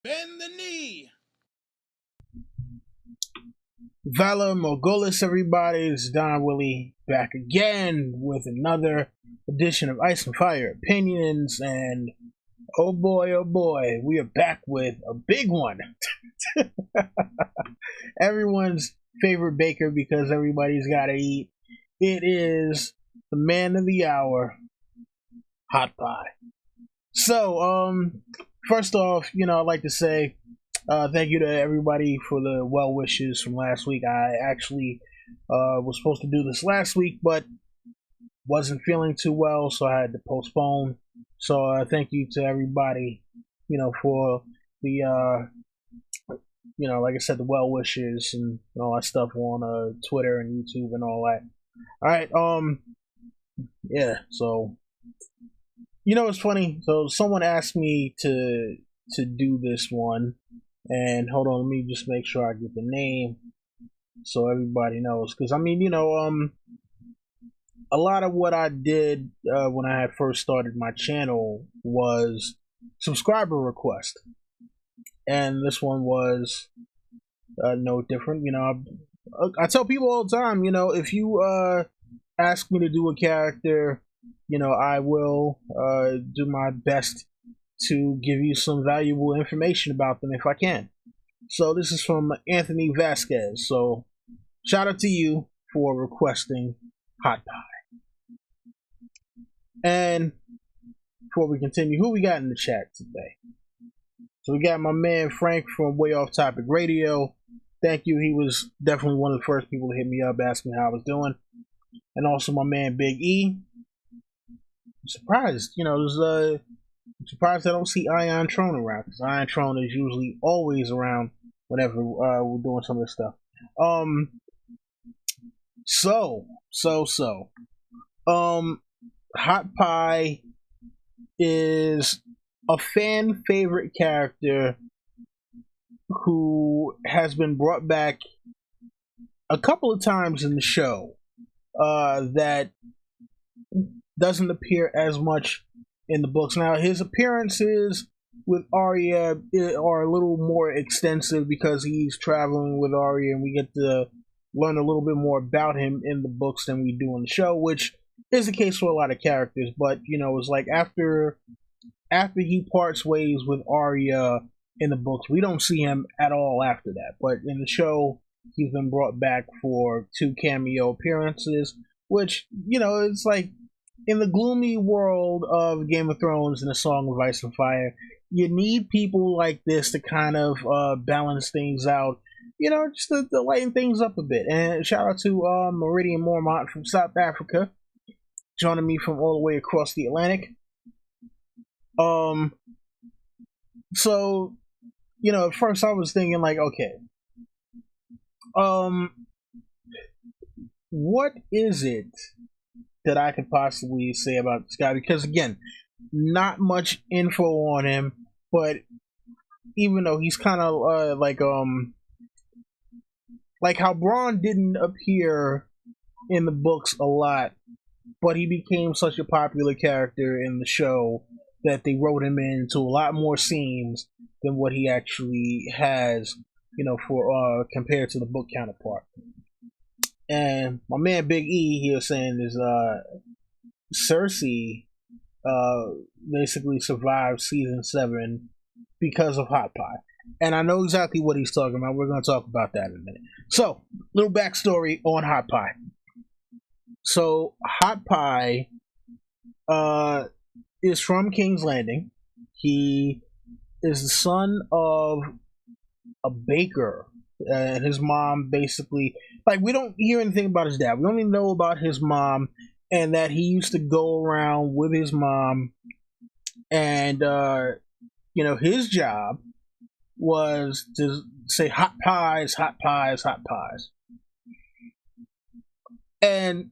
Bend the knee. Valor Mogolis, everybody. It's Don Willie back again with another edition of Ice and Fire Opinions. And oh boy, we are back with a big one. Everyone's favorite baker because everybody's got to eat. It is the man of the hour, Hot Pie. So, first off, I'd like to say thank you to everybody for the well wishes from last week. I actually was supposed to do this last week, but wasn't feeling too well, so I had to postpone. So thank you to everybody, for the, like I said, the well wishes and all that stuff on Twitter and YouTube and all that. All right, yeah. So, it's funny. So someone asked me to do this one. And hold on, let me just make sure I get the name so everybody knows. Because, a lot of what I did when I had first started my channel was subscriber request. And this one was no different. I tell people all the time, if you ask me to do a character, I will do my best to give you some valuable information about them if I can. So this is from Anthony Vasquez. So shout out to you for requesting Hot Pie. And before we continue, who we got in the chat today? So we got my man Frank from Way Off Topic Radio. Thank you. He was definitely one of the first people to hit me up asking me how I was doing. And also my man Big E. I'm surprised, I'm surprised I don't see Ion Tron around, because Ion Tron is usually always around whenever we're doing some of this stuff. Hot Pie is a fan favorite character who has been brought back a couple of times in the show that doesn't appear as much in the books. Now, his appearances with Arya are a little more extensive because he's traveling with Arya, and we get to learn a little bit more about him in the books than we do in the show, which is the case for a lot of characters. But it's like after he parts ways with Arya in the books, we don't see him at all after that. But in the show, he's been brought back for 2 cameo appearances, which it's like, in the gloomy world of Game of Thrones and A Song of Ice and Fire, you need people like this to kind of balance things out, just to lighten things up a bit. And shout out to Meridian Mormont from South Africa, joining me from all the way across the Atlantic. So, at first I was thinking like, okay, what is it that I could possibly say about this guy? Because again, not much info on him, but even though he's kind of like how Braun didn't appear in the books a lot, but he became such a popular character in the show that they wrote him into a lot more scenes than what he actually has, for compared to the book counterpart. And my man Big E here saying is Cersei basically survived season 7 because of Hot Pie. And I know exactly what he's talking about. We're going to talk about that in a minute. So, little backstory on Hot Pie. So, Hot Pie is from King's Landing. He is the son of a baker. And his mom basically, we don't hear anything about his dad. We only know about his mom, and that he used to go around with his mom, and his job was to say hot pies, hot pies, hot pies. And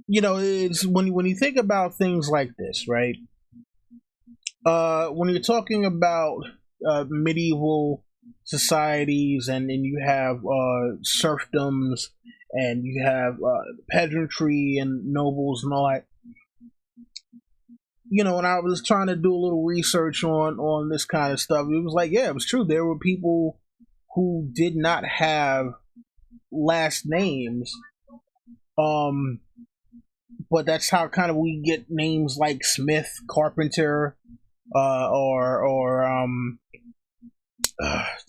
it's when you think about things like this, right? When you're talking about medieval societies, and then you have serfdoms, and you have peasantry and nobles and all that, when I was trying to do a little research on this kind of stuff, it was like, yeah, it was true. There were people who did not have last names, but that's how kind of we get names like Smith, Carpenter,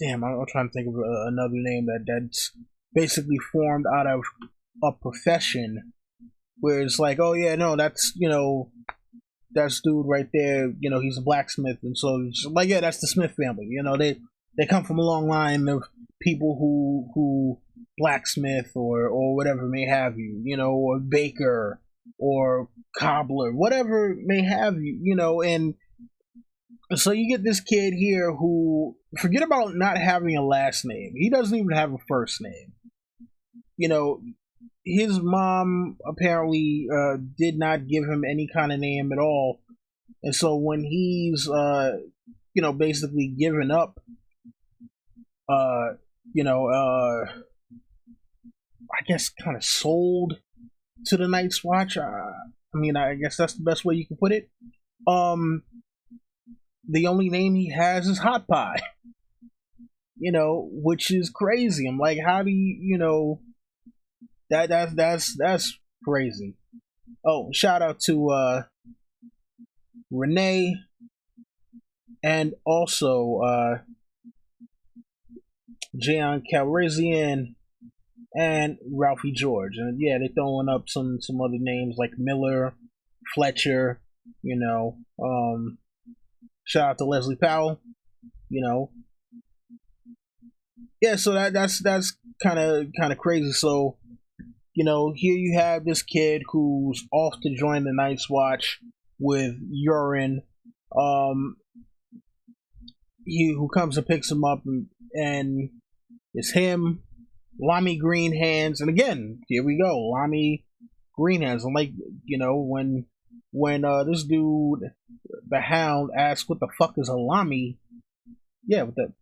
damn, I'm trying to think of another name that's basically formed out of a profession, where it's like, oh yeah, no, that's that's dude right there, he's a blacksmith, and so it's like, yeah, that's the Smith family. They come from a long line of people who blacksmith or whatever may have you, or baker or cobbler, whatever may have you, and so you get this kid here who, forget about not having a last name, he doesn't even have a first name. His mom apparently did not give him any kind of name at all, and so when he's basically given up, I guess kind of sold to the Night's Watch. I guess that's the best way you can put it. The only name he has is Hot Pie, which is crazy. I'm like, how do you, that's crazy. Oh, shout out to Renee and also Jayon Calrissian and Ralphie George. And yeah, they're throwing up some other names like Miller, Fletcher, shout out to Leslie Powell, Yeah, so that's kind of crazy. So, here you have this kid who's off to join the Night's Watch with Urine, who comes and picks him up, and it's him, Lami Greenhands, and again, here we go, Lami Greenhands. I'm like, when this dude, the Hound, asks what the fuck is a Lami, yeah, what the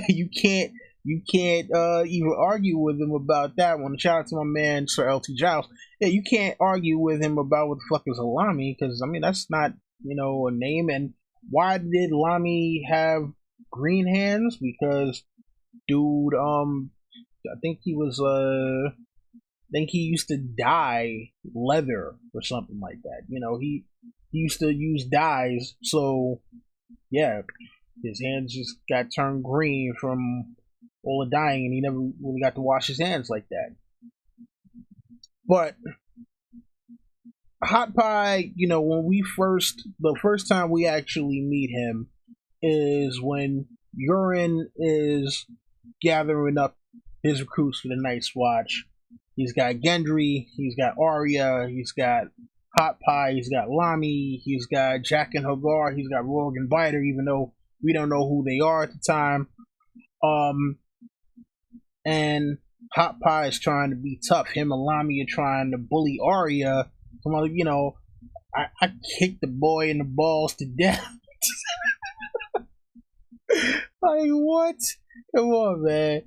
you can't even argue with him about that one. Shout out to my man Sir L.T. Giles. Yeah, you can't argue with him about what the fuck is a Lami, because that's not a name. And why did Lami have green hands? Because dude, I think he used to dye leather or something like that. He used to use dyes, so yeah, his hands just got turned green from all the dyeing, and he never really got to wash his hands like that. But Hot Pie, when the first time we actually meet him is when Urine is gathering up his recruits for the Night's Watch. He's got Gendry, he's got Arya, he's got Hot Pie, he's got Lami, he's got Jack and Hagar, he's got Rogue and Biter, even though we don't know who they are at the time. And Hot Pie is trying to be tough. Him and Lami are trying to bully Arya. I kicked the boy in the balls to death. Like, what? Come on, man.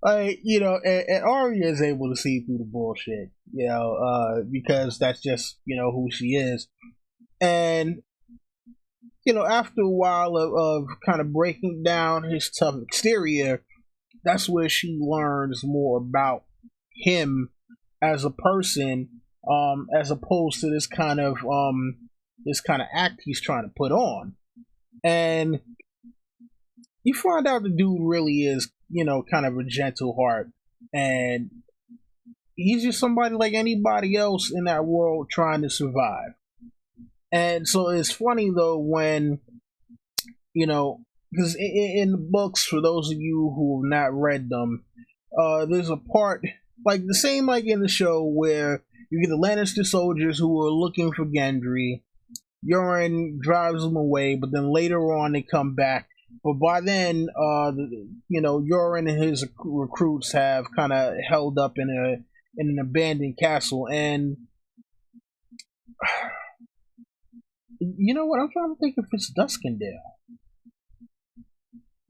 And Arya is able to see through the bullshit, because that's just, who she is. And, after a while of kind of breaking down his tough exterior, that's where she learns more about him as a person, as opposed to this kind of act he's trying to put on. And you find out the dude really is, kind of a gentle heart, and he's just somebody like anybody else in that world trying to survive. And so it's funny though when, because in the books, for those of you who have not read them, there's a part like the same like in the show where you get the Lannister soldiers who are looking for Gendry. Urine drives them away, but then later on they come back. But by then, Urine and his recruits have kind of held up in an abandoned castle, and you know what? I'm trying to think if it's Duskendale.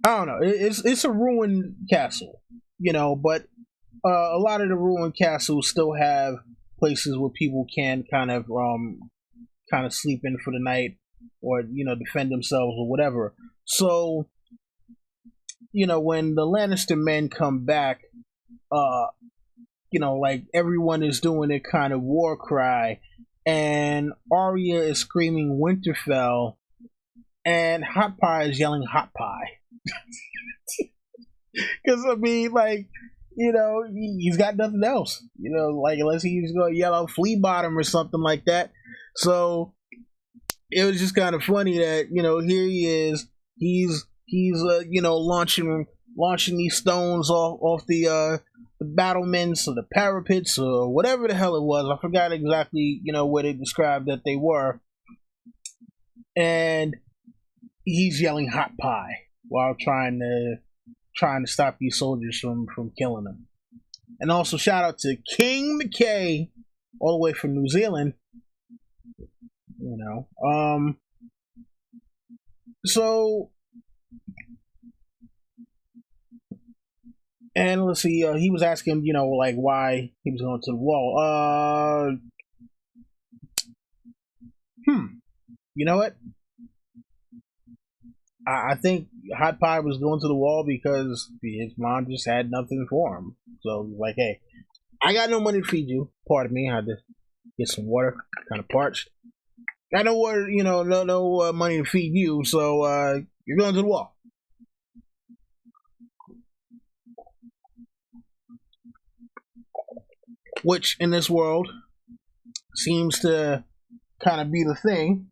I don't know. It's a ruined castle, but a lot of the ruined castles still have places where people can kind of kind of sleep in for the night, or defend themselves or whatever. So when the Lannister men come back, uh, like everyone is doing their kind of war cry, and Arya is screaming Winterfell, and Hot Pie is yelling Hot Pie. Because I mean, like, he's got nothing else. Like unless he's going to yell out Flea Bottom or something like that. So it was just kind of funny that here he is. He's launching these stones off the battlements or the parapets or whatever the hell it was. I forgot exactly what they described that they were, and he's yelling Hot Pie while trying to stop these soldiers from killing them. And also shout out to King McKay, all the way from New Zealand. So, and let's see, he was asking, like why he was going to the wall. You know what? I think Hot Pie was going to the wall because his mom just had nothing for him. So he's like, hey, I got no money to feed you. Pardon me, I had to get some water, kind of parched. Got no water, no money to feed you, so you're going to the wall. Which in this world seems to kind of be the thing.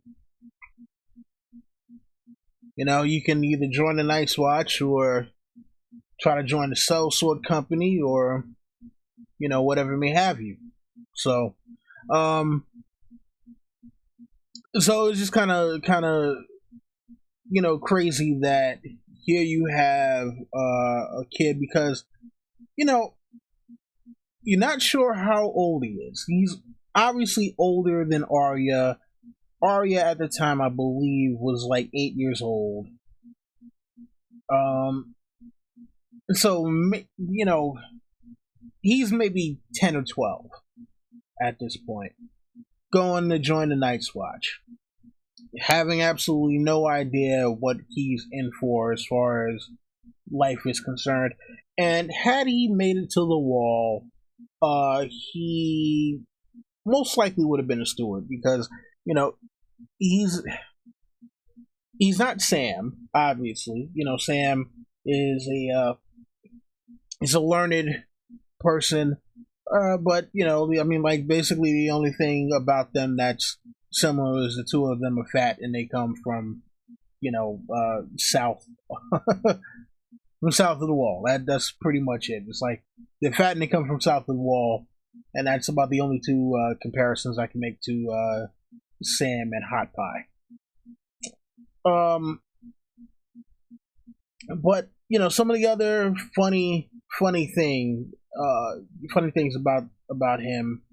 You can either join the Night's Watch or try to join the Sellsword Company or, whatever may have you. So, so it's just kind of, crazy that here you have a kid because, you're not sure how old he is. He's obviously older than Arya. Arya at the time, I believe, was like 8 years old. So he's maybe 10 or 12 at this point, going to join the Night's Watch, having absolutely no idea what he's in for as far as life is concerned. And had he made it to the wall, he most likely would have been a steward because he's not Sam, obviously. Sam is a learned person, but I mean, like basically the only thing about them that's similar is the two of them are fat and they come from south from south of the wall. That's pretty much it. It's like they're fat and they come from south of the wall, and that's about the only two comparisons I can make to Sam and Hot Pie. But some of the other funny things about him.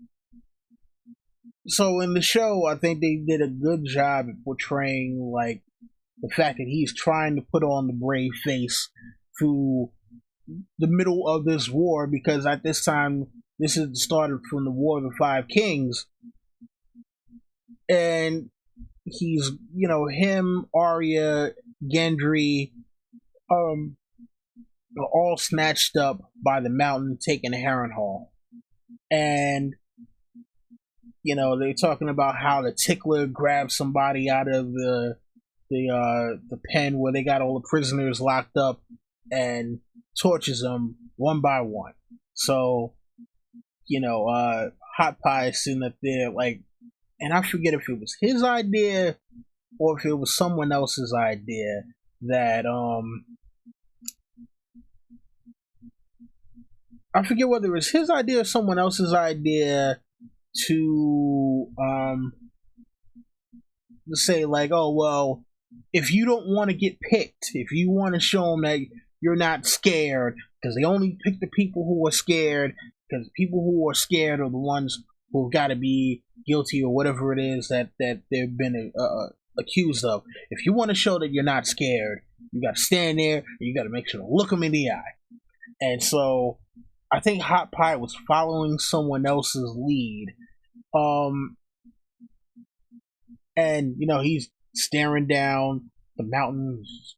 So in the show, I think they did a good job at portraying like the fact that he's trying to put on the brave face through the middle of this war, because at this time this is started from the War of the Five Kings, and he's him, Arya, Gendry, all snatched up by the Mountain, taken to Harrenhal, and they're talking about how the Tickler grabbed somebody out of the pen where they got all the prisoners locked up and tortures them one by one. So Hot Pie is sitting up there like, and I forget if it was his idea or if it was someone else's idea that I forget whether it was his idea or someone else's idea to say like, oh well, if you don't want to get picked, if you want to show them that you're not scared, because they only pick the people who are scared, because people who are scared are the ones who've got to be guilty or whatever it is that they've been accused of. If you want to show that you're not scared, you got to stand there and you got to make sure to look them in the eye. And so I think Hot Pie was following someone else's lead. And he's staring down the mountains,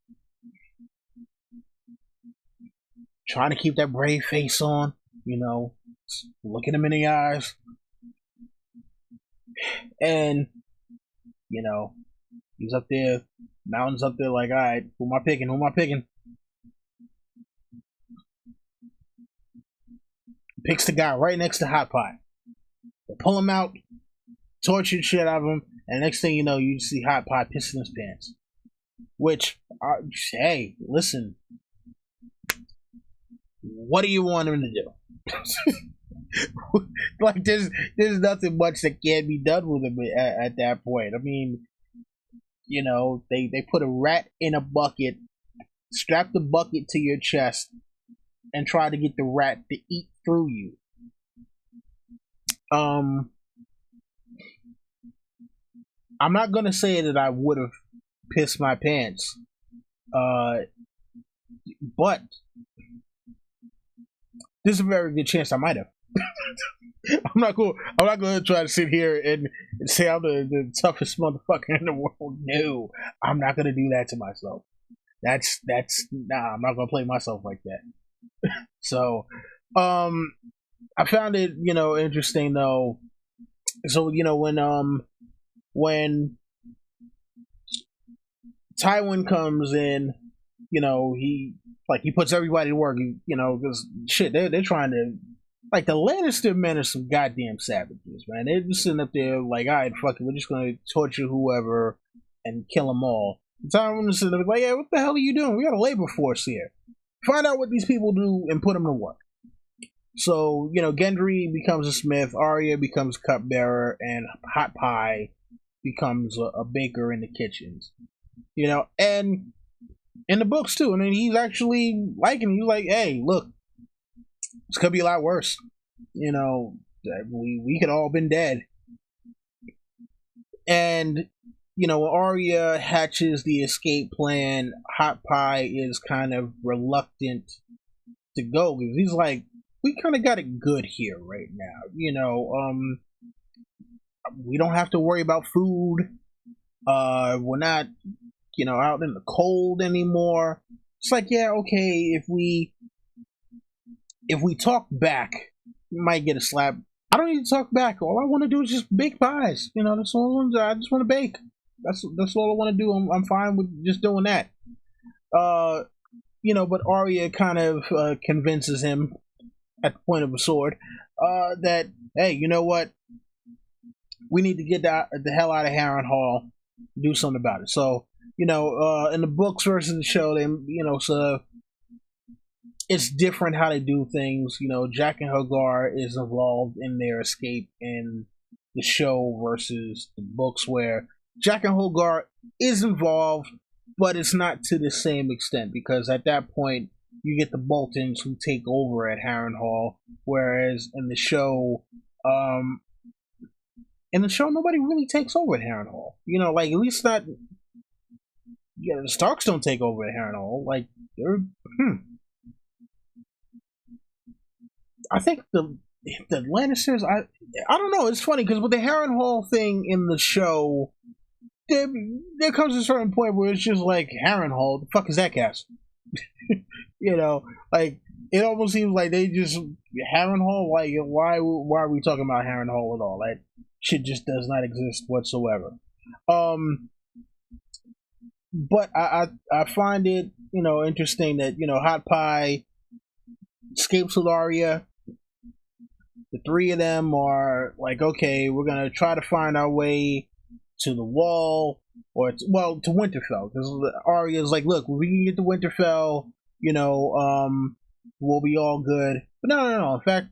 trying to keep that brave face on. Looking him in the eyes, and he's up there, mountains up there, like, all right, who am I picking? Who am I picking? Picks the guy right next to Hot Pie. They pull him out, torture shit out of him, and next thing you know, you see Hot Pie pissing his pants. Which, hey, listen, what do you want him to do? Like, there's nothing much that can be done with him at that point. I mean, they put a rat in a bucket, strap the bucket to your chest, and try to get the rat to eat through you. I'm not gonna say that I would have pissed my pants, but there's a very good chance I might have. I'm not going to try to sit here and say I'm the toughest motherfucker in the world. No, I'm not going to do that to myself. That's nah. I'm not going to play myself like that. So, I found it interesting though. So when Tywin comes in, he puts everybody to work, because shit, they're trying to, like, the Lannister men are some goddamn savages, man. They're just sitting up there like, all right, fuck it, we're just gonna torture whoever and kill them all. Tywin is sitting there like, yeah, what the hell are you doing? We got a labor force here. Find out what these people do and put them to work. So, Gendry becomes a smith, Arya becomes cupbearer, and Hot Pie becomes a baker in the kitchens. And in the books too. I mean, he's actually liking. He's like, hey, look, this could be a lot worse. We could all been dead. And when Arya hatches the escape plan, Hot Pie is kind of reluctant to go because he's like, we kind of got it good here right now. We don't have to worry about food. We're not out in the cold anymore. It's like, yeah, okay, if we talk back, we might get a slap. I don't need to talk back. All I want to do is just bake pies. That's all I just want to bake. That's all I want to do. I'm fine with just doing that. But Arya kind of convinces him at the point of a sword that, hey, you know what? We need to get the hell out of Harrenhal, do something about it. So, in the books versus the show, so it's different how they do things. Jaqen H'ghar is involved in their escape in the show versus the books, where Jaqen H'ghar is involved, but it's not to the same extent, because at that point you get the Boltons who take over at Harrenhal, whereas in the show, nobody really takes over at Harrenhal. Like, at least not. Yeah, the Starks don't take over at Harrenhal. Like, they're. I think the Lannisters. I don't know. It's funny because with the Harrenhal thing in the show, there comes a certain point where it's just like, Harrenhal. The fuck is that cast? Like, it almost seems like they just Harrenhal. Like, why are we talking about Harrenhal at all? That shit just does not exist whatsoever. But I find it interesting that Hot Pie escapes with Arya. The three of them are like, okay, we're gonna try to find our way to the Wall, or to Winterfell, because Arya's like, look, we can get to Winterfell, we'll be all good. But no. In fact,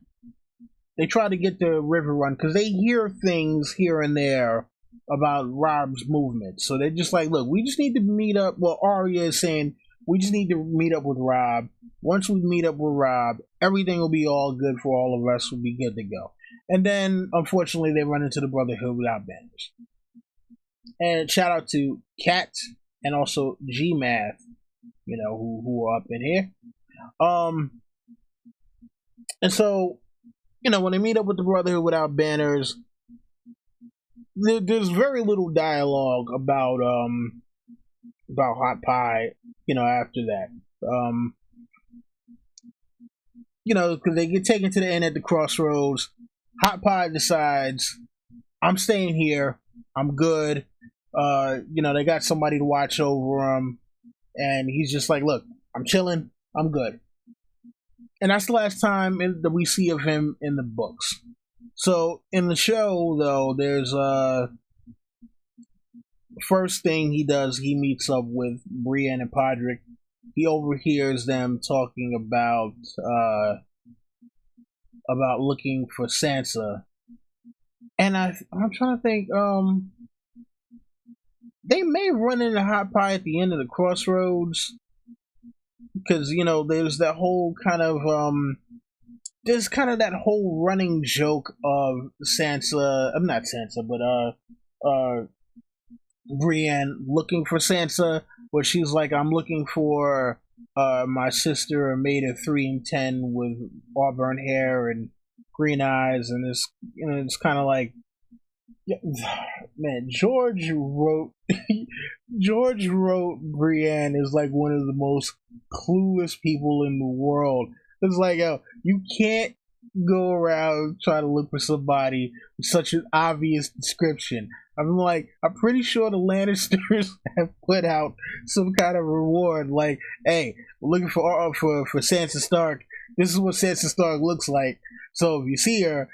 they try to get to Riverrun because they hear things here and there about Robb's movement. So they're just like, look, we just need to meet up. Well, Arya is saying, we just need to meet up with Robb. Once we meet up with Robb, everything will be all good for all of us. We'll be good to go. And then, unfortunately, they run into the Brotherhood without banners. And shout out to Kat and also G-Math, who are up in here. And so, when they meet up with the Brotherhood without banners, there's very little dialogue about Hot Pie. After that, um, because they get taken to the end at the crossroads. Hot Pie decides, I'm staying here. I'm good. They got somebody to watch over him, and he's just like, look, I'm chilling. I'm good. And that's the last time that we see of him in the books. So in the show, though, there's first thing he does, he meets up with Brienne and Podrick. He overhears them talking about looking for Sansa, and I'm trying to think. They may run into Hot Pie at the end of the crossroads, because there's that whole kind of there's kind of that whole running joke of Sansa. I'm not Sansa, but Brienne looking for Sansa, where she's like, I'm looking for my sister, a maid of 3 and 10 with auburn hair and green eyes, and it's kind of like, yeah, man, George wrote Brienne is like one of the most clueless people in the world. It's like, yo, you can't go around trying to look for somebody with such an obvious description. I'm pretty sure the Lannisters have put out some kind of reward, like, hey, we're looking for Sansa Stark. This is what Sansa Stark looks like. So if you see her,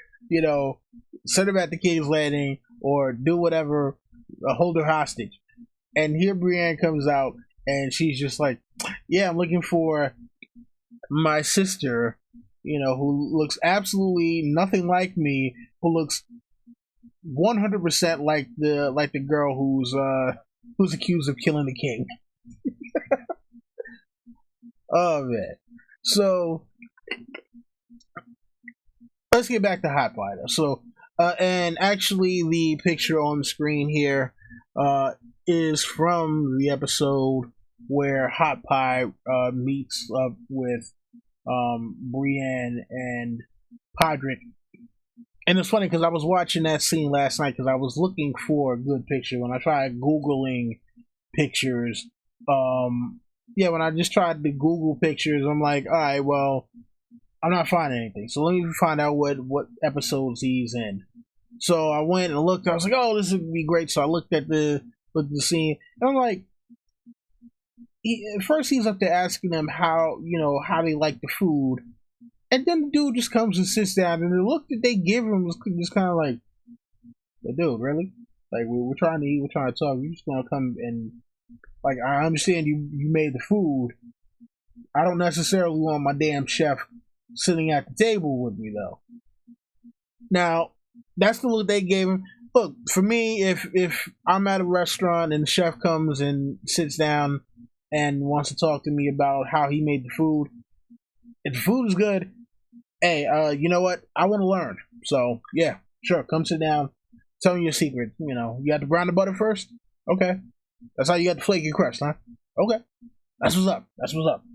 send her back to King's Landing or do whatever, hold her hostage. And here Brienne comes out, and she's just like, yeah, I'm looking for my sister, who looks absolutely nothing like me, who looks 100% like the girl who's accused of killing the king. Oh man. So let's get back to Hot Pie though. So and actually the picture on the screen here is from the episode where Hot Pie meets up with Brienne and Podrick. And it's funny because I was watching that scene last night because I was looking for a good picture. When I tried Googling pictures, when I just tried to Google pictures, I'm like, all right, well, I'm not finding anything. So let me find out what episodes he's in. So I went and looked. I was like, oh, this would be great. So I looked at the scene, and I'm like, first he's up there asking them how they like the food. And then the dude just comes and sits down, and the look that they give him was just kind of like, dude, really? Like, we're trying to eat, we're trying to talk. You're just gonna come and, like, I understand you made the food. I don't necessarily want my damn chef sitting at the table with me, though. Now, that's the look they gave him. Look, for me, if I'm at a restaurant and the chef comes and sits down and wants to talk to me about how he made the food, if the food is good, hey, you know what? I want to learn. So, yeah, sure. Come sit down. Tell me your secret. You got to brown the butter first? Okay. That's how you got the flaky crust, huh? Okay. That's what's up. That's what's up.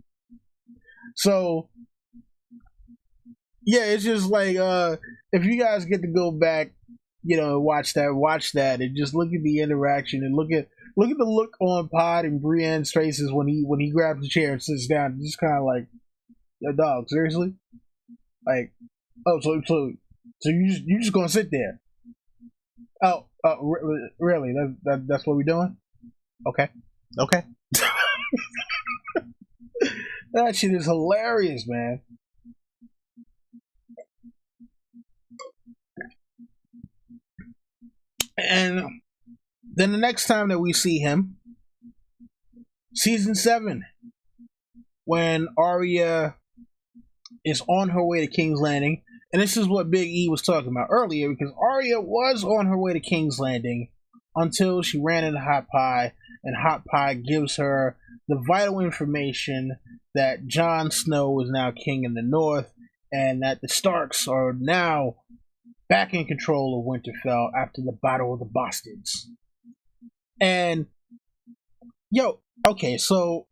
So, yeah, it's just like, if you guys get to go back, watch that, and just look at the interaction and look at the look on Pod and Brienne's faces when he grabs the chair and sits down. Just kind of like, yo, dog, seriously? Like, oh, so you just gonna sit there? Oh, really? That's what we're doing? Okay. That shit is hilarious, man. And then the next time that we see him, season 7, when Arya is on her way to King's Landing, and this is what Big E was talking about earlier, because Arya was on her way to King's Landing until she ran into Hot Pie, and Hot Pie gives her the vital information that Jon Snow is now king in the north, and that the Starks are now back in control of Winterfell after the Battle of the Bastards. And, okay, so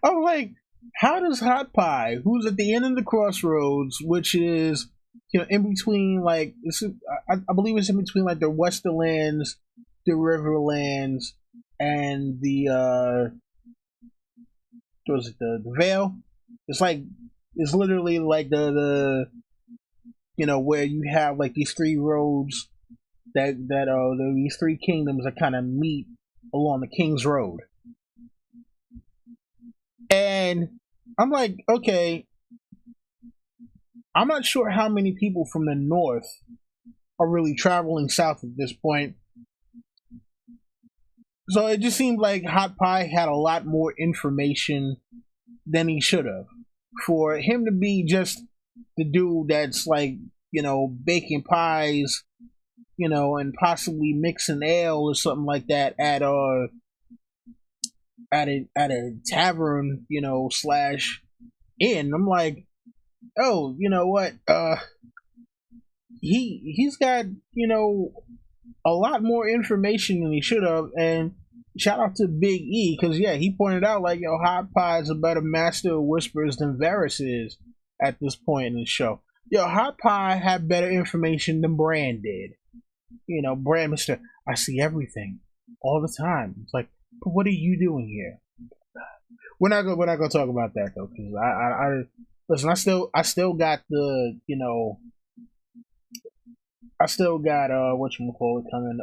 I'm like, how does Hot Pie, who's at the end of the crossroads, which is in between, like I believe it's in between like the Westerlands, the Riverlands, and the what was it, the Vale? It's like it's literally like the where you have like these three roads that these three kingdoms that kind of meet along the King's Road. And I'm like, okay, I'm not sure how many people from the north are really traveling south at this point. So it just seemed like Hot Pie had a lot more information than he should have. For him to be just the dude that's like, baking pies, and possibly mixing ale or something like that at a tavern, slash inn. I'm like, oh, you know what? He's got a lot more information than he should have. And shout out to Big E, because yeah, he pointed out like, Hot Pie is a better master of whispers than Varys is at this point in the show. Hot Pie had better information than Bran did. Bran, Mister, I see everything all the time. It's like, but what are you doing here? We're not gonna talk about that though, because I listen. I still got the I still got whatchamacallit coming.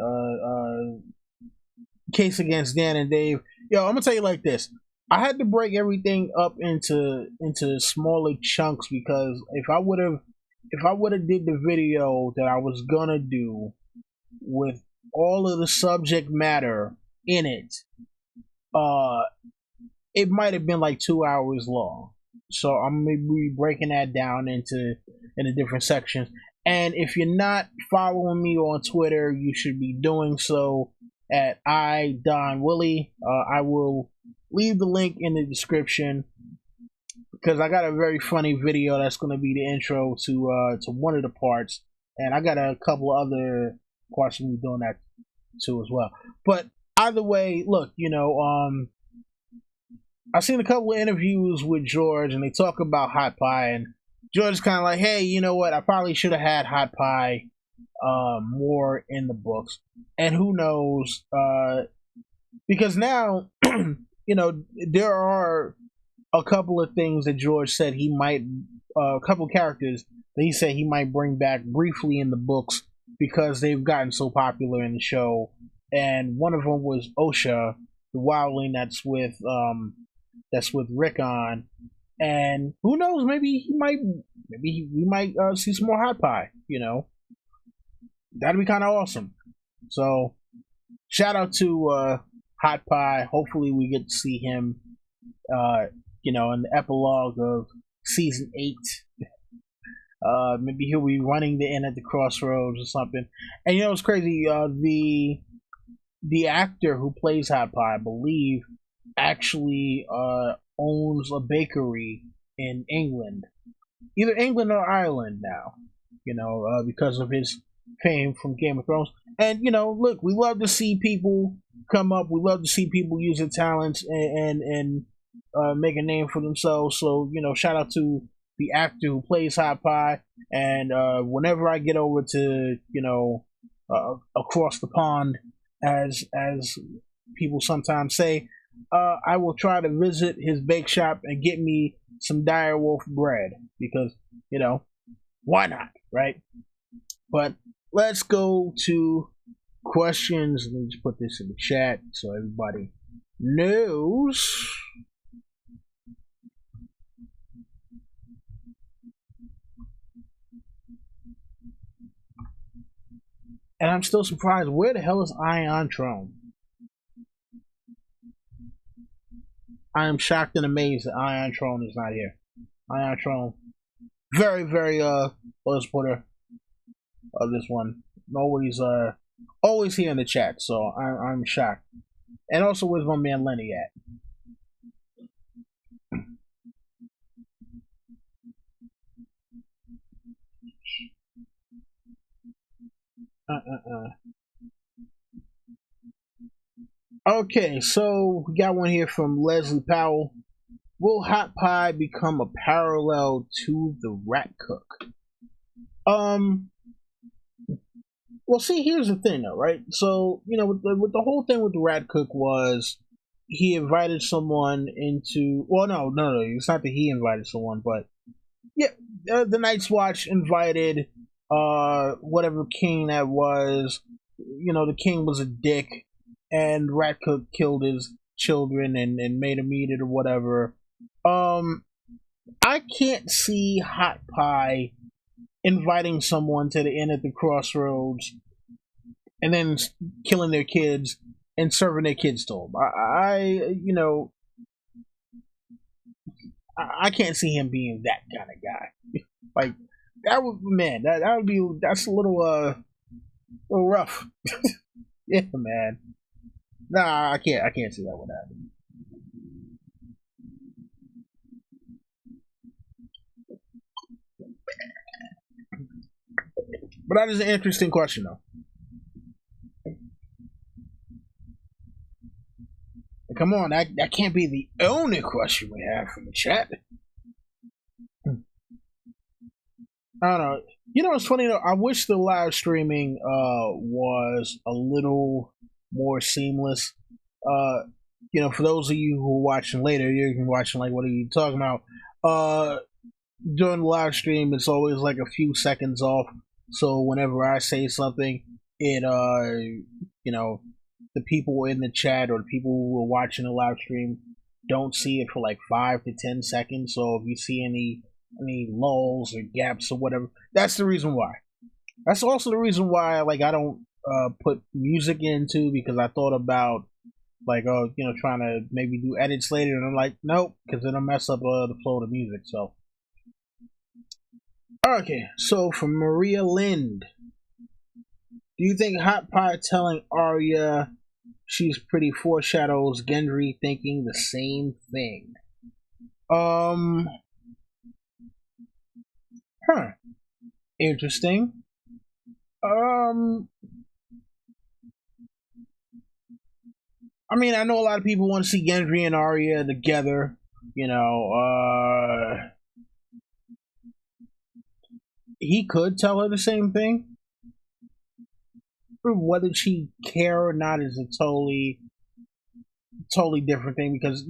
Case against Dan and Dave. I'm gonna tell you like this. I had to break everything up into smaller chunks, because if I would have did the video that I was gonna do with all of the subject matter in it, it might have been like 2 hours long. So I'm gonna be breaking that down into different sections. And if you're not following me on Twitter, you should be doing so at iDonWillie. I will leave the link in the description, because I got a very funny video that's going to be the intro to one of the parts, and I got a couple other parts I'm doing that too as well. But either way, look, I've seen a couple of interviews with George, and they talk about Hot Pie, and George is kind of like, hey, you know what? I probably should have had Hot Pie more in the books. And who knows? Because now, there are a couple of things that George said he might, a couple of characters that he said he might bring back briefly in the books, because they've gotten so popular in the show. And one of them was Osha, the wildling that's with Rickon. And who knows? Maybe we might see some more Hot Pie. That'd be kind of awesome. So, shout out to Hot Pie. Hopefully, we get to see him, in the epilogue of season 8. Maybe he'll be running the inn at the crossroads or something. And it's crazy. The actor who plays Hot Pie, I believe, actually owns a bakery in England, either England or Ireland now. Because of his fame from Game of Thrones. And look, we love to see people come up. We love to see people use their talents and make a name for themselves. So shout out to the actor who plays Hot Pie. And whenever I get over to across the pond, as people sometimes say, I will try to visit his bake shop and get me some direwolf bread, because why not, right? But let's go to questions. Let me just put this in the chat so everybody knows. And I'm still surprised. Where the hell is Ion Trone? I am shocked and amazed that Ion Trone is not here. Ion Trone, very, very low supporter of this one. Nobody's always here in the chat, so I'm shocked. And also, where's my man Lenny at? Okay, so we got one here from Leslie Powell. Will Hot Pie become a parallel to the Rat Cook? Um, well, see, here's the thing, though, right? So, with the whole thing with the rat cook was he invited someone into. Well, no. It's not that he invited someone, but yeah, the Night's Watch invited whatever king that was. The king was a dick, and Rat Cook killed his children and made him eat it or whatever. I can't see Hot Pie inviting someone to the inn at the crossroads and then killing their kids and serving their kids to them. I can't see him being that kind of guy. Like that would, man, that's a little rough. Yeah, man. Nah, I can't see that would happen. But that is an interesting question, though. Come on, that can't be the only question we have from the chat. I don't know. It's funny though. I wish the live streaming was a little more seamless. For those of you who are watching later, you're watching like, what are you talking about? During the live stream, it's always like a few seconds off. So whenever I say something, it the people in the chat or the people who are watching the live stream don't see it for like 5 to 10 seconds. So if you see any lulls or gaps or whatever, that's the reason why. That's also the reason why I don't put music into, because I thought about trying to maybe do edits later, and I'm like, nope, because it'll mess up the flow of the music. So okay, so from Maria Lind, do you think Hot Pie telling Arya she's pretty foreshadows Gendry thinking the same thing? Interesting. I mean, I know a lot of people want to see Gendry and Arya together. He could tell her the same thing. Whether she care or not is a totally different thing, because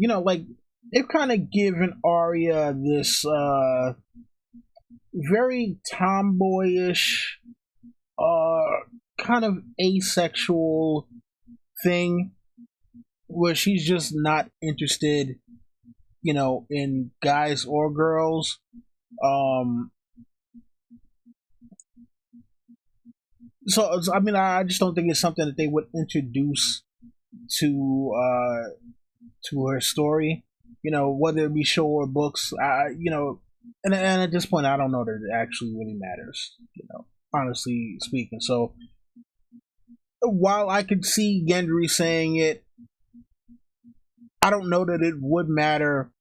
they've kind of given Arya this very tomboyish, kind of asexual thing, where she's just not interested, in guys or girls. So I mean, I just don't think it's something that they would introduce to her story. Whether it be show or books. And at this point, I don't know that it actually really matters. Honestly speaking. So while I could see Gendry saying it, I don't know that it would matter.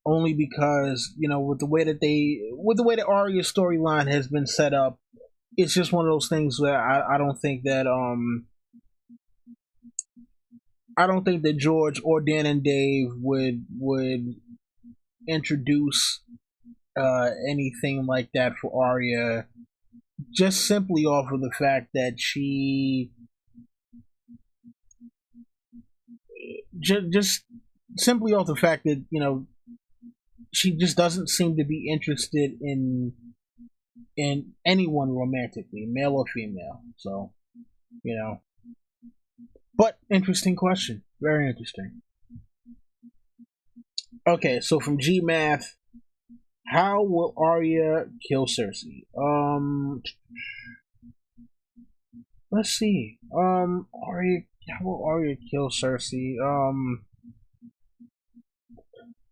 Only because with the way the Arya storyline has been set up, it's just one of those things where I don't think that George or Dan and Dave would introduce anything like that for Arya, just simply off of the fact that she just simply off the fact that she just doesn't seem to be interested in anyone romantically, male or female. So, but interesting question, very interesting. Okay, so from GMath, how will Arya kill Cersei? Let's see. Arya, how will Arya kill Cersei?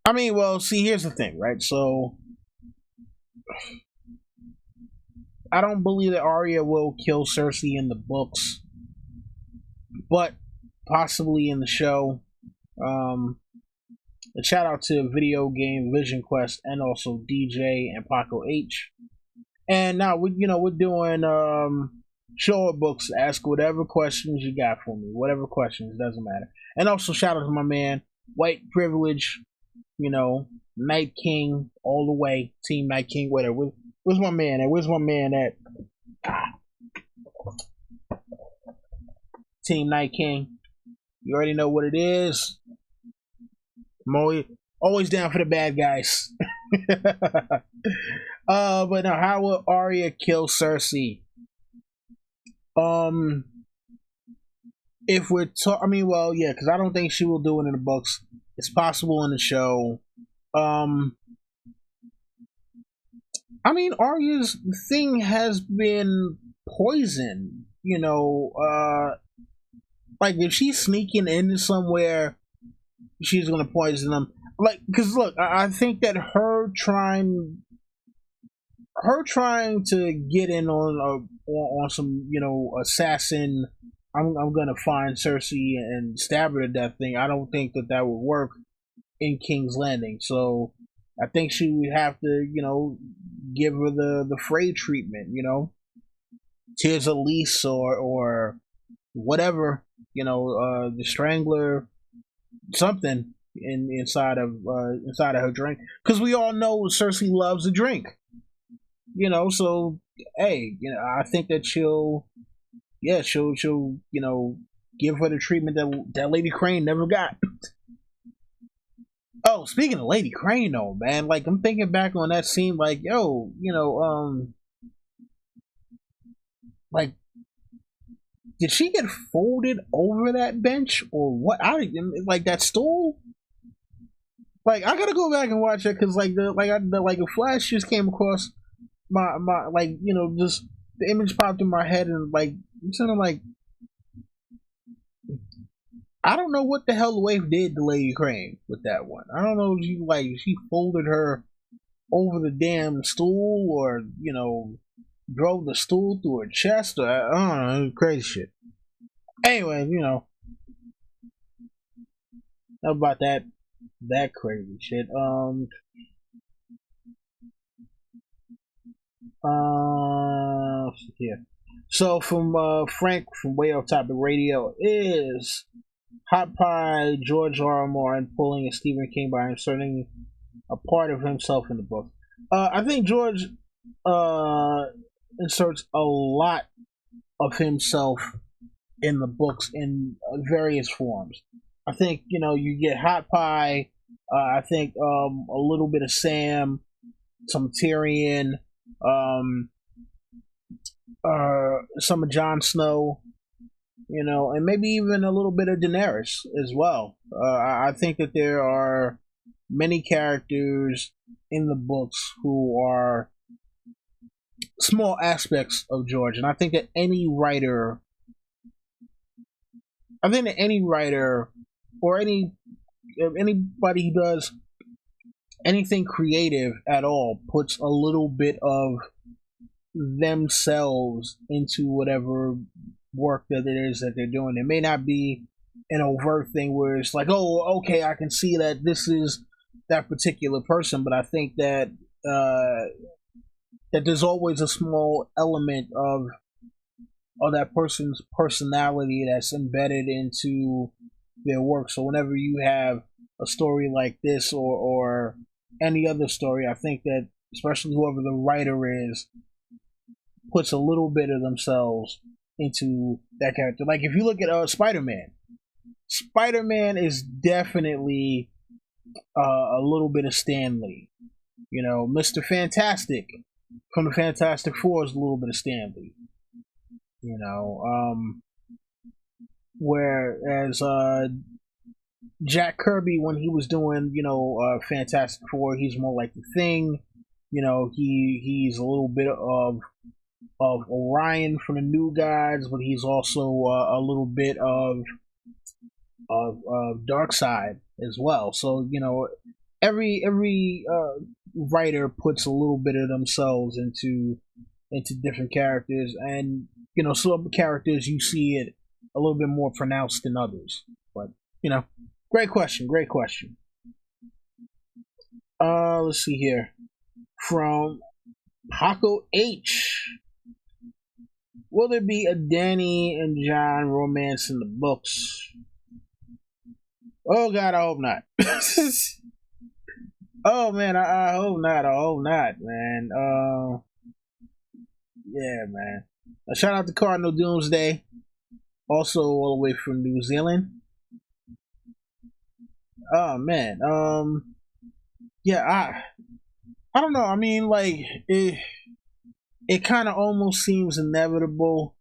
I mean, well, see, here's the thing, right? So, I don't believe that Arya will kill Cersei in the books, but possibly in the show. A shout out to Video Game Vision Quest and also DJ and Paco H. And now we're doing show or books. Ask whatever questions you got for me, whatever questions, doesn't matter. And also shout out to my man White Privilege, Night King all the way, Team Night King, whatever. Where's my man at? Where's my man at? Team Night King. You already know what it is. I'm always down for the bad guys. But now, how will Arya kill Cersei? If we're I mean, well, yeah, because I don't think she will do it in the books. It's possible in the show. I mean, Arya's thing has been poison. Like if she's sneaking into somewhere, she's gonna poison them. Like, because look, I think that her trying to get in on some assassin. I'm gonna find Cersei and stab her to death thing. I don't think that would work in King's Landing. So I think she would have to give her the Frey treatment. Tears of Lys or whatever. The Strangler, something inside of her drink, because we all know Cersei loves a drink. So hey, I think that she'll give her the treatment that Lady Crane never got. Oh, speaking of Lady Crane, though, man, like I'm thinking back on that scene, like like did she get folded over that bench or what? Like that stool. Like I gotta go back and watch it because a flash just came across my just the image popped in my head and like I'm sort of like I don't know what the hell the Waif did to Lady Crane with that one. I don't know if she folded her over the damn stool or drove the stool through her chest or I don't know, crazy shit. Anyway, about that crazy shit. Here. So from Frank from Way Off Topic Radio, is Hot Pie George R. R. Martin pulling a Stephen King by inserting a part of himself in the book? I think George inserts a lot of himself in the books in various forms. I think you get Hot Pie. I think a little bit of Sam, some Tyrion, some of Jon Snow, and maybe even a little bit of Daenerys as well. I think that there are many characters in the books who are small aspects of George, and I think that any writer or anybody who does anything creative at all puts a little bit of themselves into whatever work that it is that they're doing. It may not be an overt thing where it's like, oh, okay, I can see that this is that particular person, but I think that that there's always a small element of that person's personality that's embedded into their work. So whenever you have a story like this or any other story, I think that especially whoever the writer is puts a little bit of themselves into that character. Like if you look at Spider-Man, Spider-Man is definitely a little bit of Stan Lee. Mr. Fantastic from the Fantastic Four is a little bit of Stan Lee. Whereas Jack Kirby, when he was doing Fantastic Four, he's more like the Thing. He's a little bit of Orion from the New Gods, but he's also a little bit of Darkseid as well. So every writer puts a little bit of themselves into different characters, and some characters you see it a little bit more pronounced than others. But great question. Let's see here from Paco H. Will there be a Danny and John romance in the books? Oh God, I hope not. Oh man, I hope not. Man. Yeah, man. Shout out to Cardinal Doomsday, also all the way from New Zealand. Oh man, yeah, I don't know. I mean, like it kind of almost seems inevitable,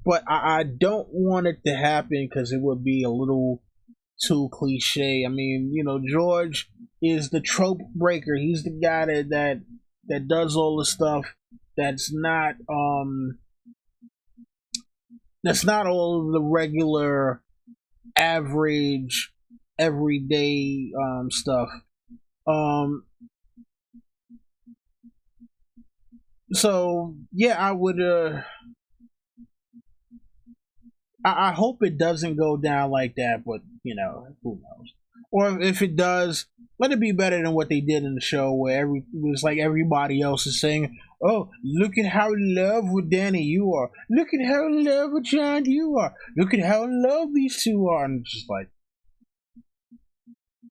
but I don't want it to happen because it would be a little too cliche. I mean, George is the trope breaker. He's the guy that does all the stuff that's not all of the regular average everyday stuff. Um so yeah, I would I hope it doesn't go down like that, but who knows? Or if it does, let it be better than what they did in the show, where it was like everybody else is saying, "Oh, look at how in love with Danny you are. Look at how in love with John you are. Look at how in love these two are." And it's just like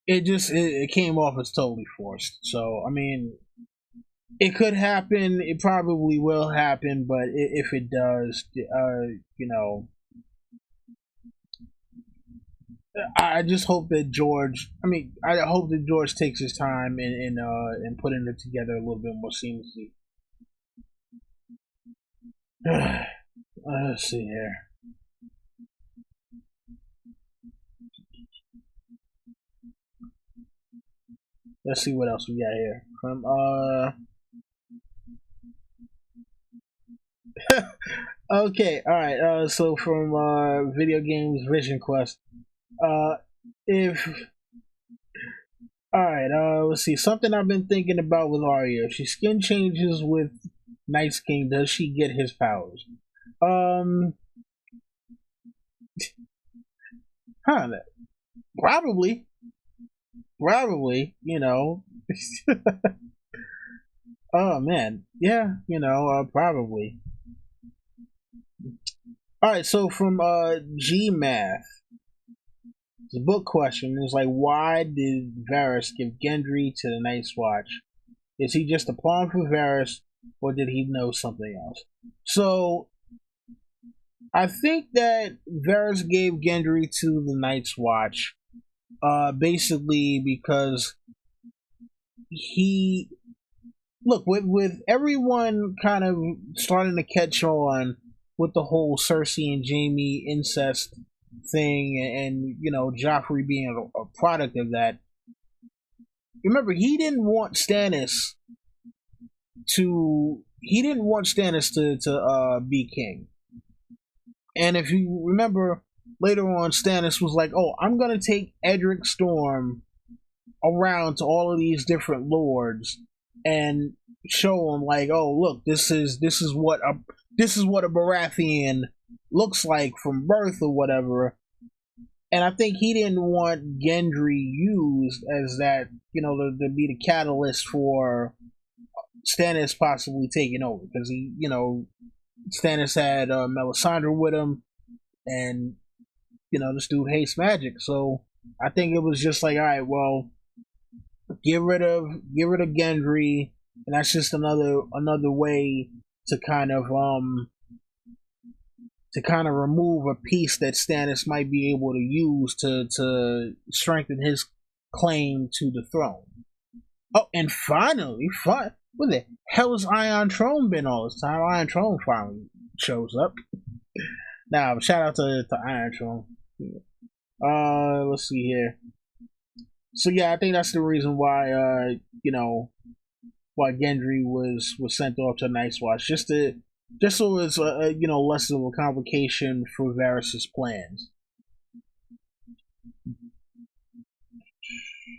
it came off as totally forced. So I mean, it could happen. It probably will happen, but if it does, I just hope that George. I mean, I hope that George takes his time and putting it together a little bit more seamlessly. Let's see here. Let's see what else we got here from Okay, all right. So from video games Vision Quest. If All right, let's see. Something I've been thinking about with Arya. If she skin changes with Night's King, does she get his powers? Um, huh? Probably, probably. Oh man, yeah. Probably. All right. So from G Math, the book question is like, why did Varys give Gendry to the Night's Watch? Is he just a pawn for Varys, or did he know something else? So I think that Varys gave Gendry to the Night's Watch, basically because he look with everyone kind of starting to catch on with the whole Cersei and Jaime incest thing, and Joffrey being a product of that. Remember, he didn't want Stannis to be king. And if you remember, later on, Stannis was like, "Oh, I'm gonna take Edric Storm around to all of these different lords and show them, like, oh, look, this is what a Baratheon looks like from birth or whatever." And I think he didn't want Gendry used as that, to be the catalyst for Stannis possibly taking over, because Stannis had Melisandre with him, and this dude hates magic. So I think it was just like, all right, well, get rid of Gendry, and that's just another way to kind of remove a piece that Stannis might be able to use to strengthen his claim to the throne. Oh, and finally, what the hell has Iron Throne been all this time? Iron Throne finally shows up. Now, shout out to Iron Throne. Let's see here. So yeah, I think that's the reason why why Gendry was sent off to Night's Watch, just so it's less of a complication for Varys' plans.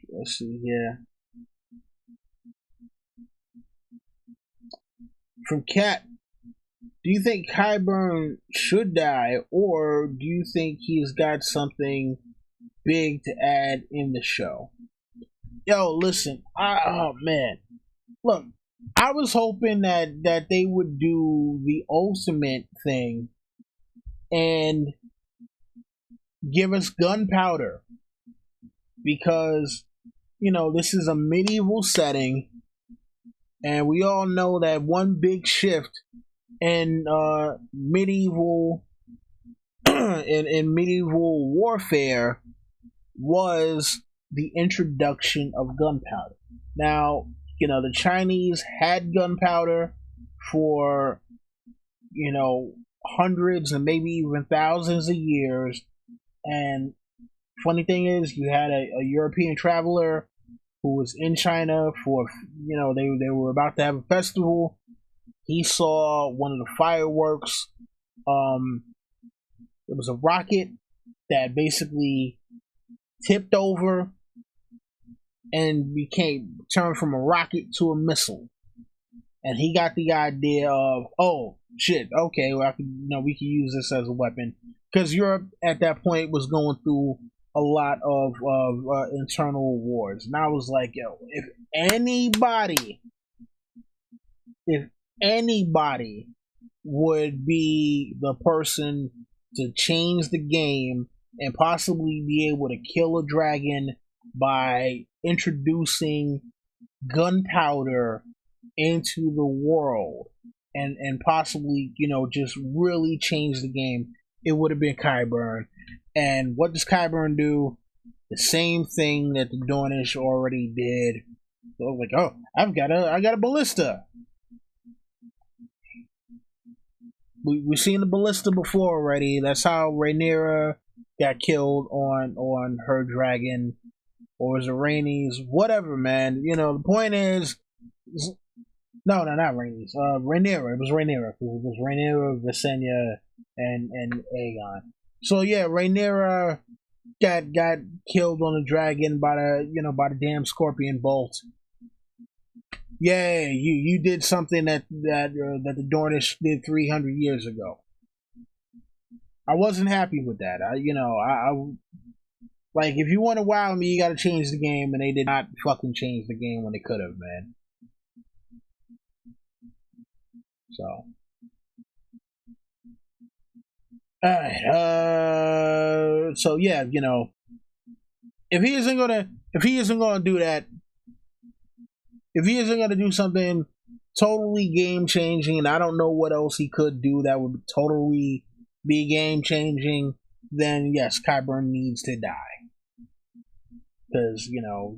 Let's see here. From Cat, do you think Qyburn should die, or do you think he's got something big to add in the show? Yo, listen, oh man, look, I was hoping that they would do the ultimate thing and give us gunpowder, because this is a medieval setting, and we all know that one big shift in medieval in medieval warfare was the introduction of gunpowder. Now, the Chinese had gunpowder for, hundreds and maybe even thousands of years. And funny thing is, you had a European traveler who was in China for, they were about to have a festival. He saw one of the fireworks. It was a rocket that basically tipped over and turned from a rocket to a missile. And he got the idea of, oh shit, okay, well, we can use this as a weapon, because Europe at that point was going through a lot of internal wars. And I was like, yo, if anybody would be the person to change the game and possibly be able to kill a dragon by introducing gunpowder into the world and possibly, just really change the game, it would have been Qyburn. And what does Qyburn do? The same thing that the Dornish already did. So I was like, oh, I got a ballista. We've seen the ballista before already. That's how Rhaenyra got killed on her dragon, or was it Rhaenys? Whatever, man. The point is, no, not Rhaenys. Rhaenyra. It was Rhaenyra. It was Rhaenyra, Visenya, and Aegon. So yeah, Rhaenyra got killed on the dragon by the damn scorpion bolt. Yeah, you did something that the Dornish did 300 years ago. I wasn't happy with that. I like, if you want to wow me, you got to change the game, and they did not fucking change the game when they could have, man. So, all right. So yeah, if he isn't gonna do that, if he isn't gonna do something totally game changing, and I don't know what else he could do that would totally be game changing, then yes, Qyburn needs to die, because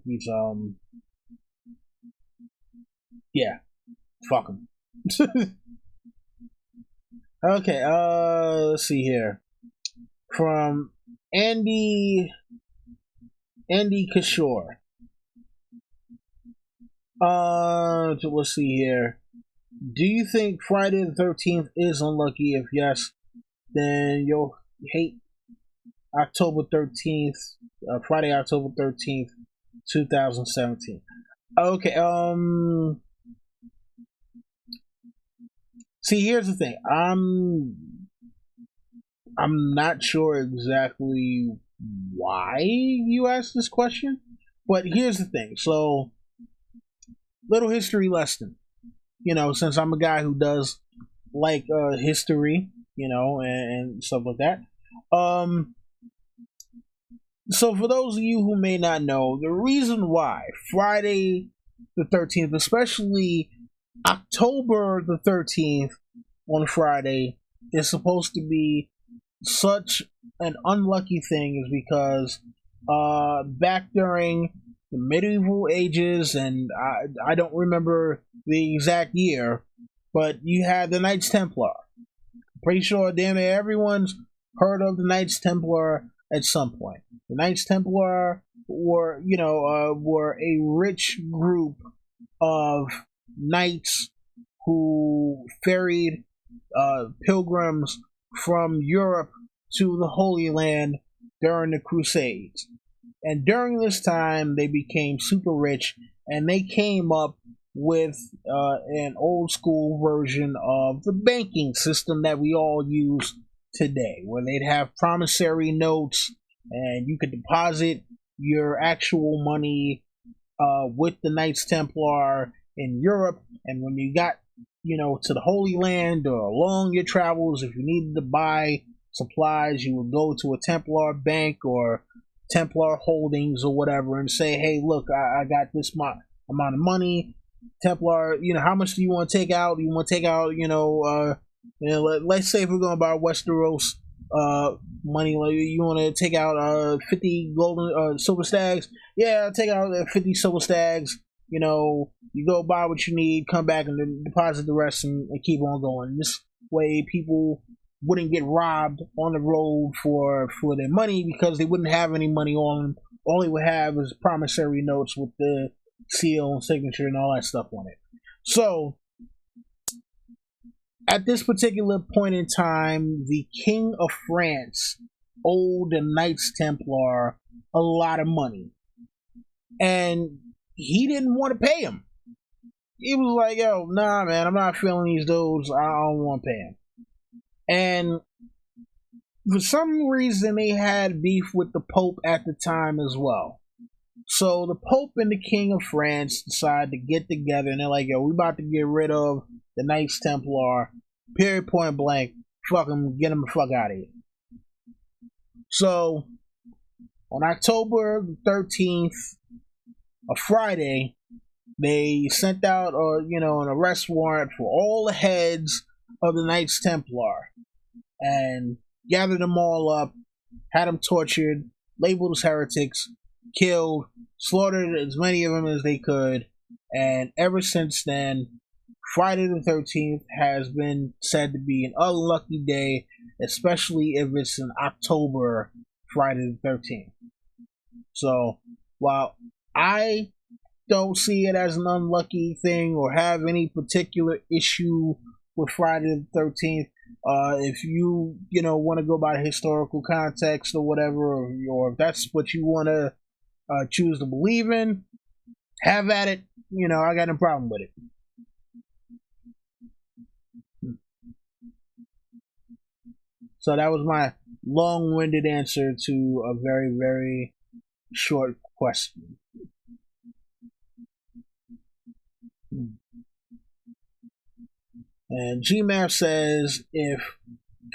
he's yeah, fuck him. Okay, let's see here. From Andy Kishore. Let's see here. Do you think Friday the 13th is unlucky? If yes, then you'll hate October 13th, Friday, October 13th, 2017. Okay, see, here's the thing. I'm not sure exactly why you asked this question, but here's the thing. So, little history lesson. Since I'm a guy who does like history, and stuff like that. So for those of you who may not know, the reason why Friday the 13th, especially October the 13th on Friday, is supposed to be such an unlucky thing is because back during the medieval ages, and I don't remember the exact year, but you had the Knights Templar. Pretty sure damn near everyone's heard of the Knights Templar at some point. The Knights Templar were a rich group of knights who ferried pilgrims from Europe to the Holy Land during the Crusades. And during this time, they became super rich, and they came up with an old school version of the banking system that we all use today, where they'd have promissory notes, and you could deposit your actual money with the Knights Templar in Europe, and when you got to the Holy Land or along your travels, if you needed to buy supplies, you would go to a Templar bank or Templar Holdings or whatever and say, hey, look, I got this amount of money. Templar, how much do you want to take out? You want to take out, You know, let's say if we're going to buy Westeros money, like you want to take out 50 golden silver stags, yeah, take out 50 silver stags. You know, you go buy what you need, come back and then deposit the rest, and keep on going. This way, people wouldn't get robbed on the road for their money because they wouldn't have any money on them. All they would have is promissory notes with the seal and signature and all that stuff on it. So at this particular point in time, the King of France owed the Knights Templar a lot of money, and he didn't want to pay him. He was like, "Yo, nah, man, I'm not feeling these dudes. I don't want to pay him." And for some reason, they had beef with the Pope at the time as well. So the Pope and the King of France decide to get together, and they're like, "Yo, we about to get rid of the Knights Templar. Period, point blank. Fuck them, get them the fuck out of here." So on October 13th, a Friday, they sent out an arrest warrant for all the heads of the Knights Templar and gathered them all up, had them tortured, labeled as heretics, killed, slaughtered as many of them as they could, and ever since then, Friday the 13th has been said to be an unlucky day, especially if it's an October Friday the 13th. So, while I don't see it as an unlucky thing or have any particular issue with Friday the 13th, if you want to go by historical context or whatever, or if that's what you want to choose to believe in, have at it. I got no problem with it. So that was my long-winded answer to a very, very short question. And GMAF says if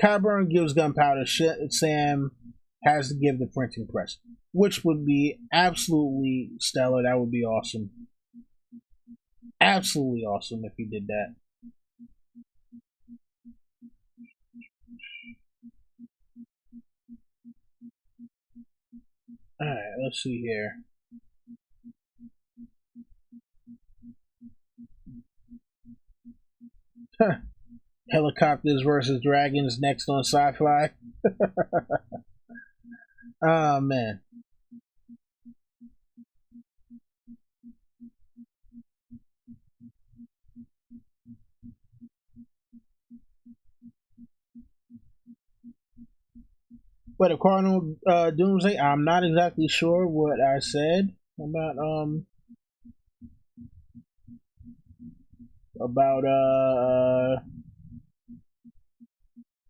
Qyburn gives gunpowder, Sam has to give the printing press, which would be absolutely stellar. That would be awesome. Absolutely awesome if he did that. Alright, let's see here. Helicopters versus dragons next on Sci-Fi. Oh man. But a Cardinal Doomsday, I'm not exactly sure what I said about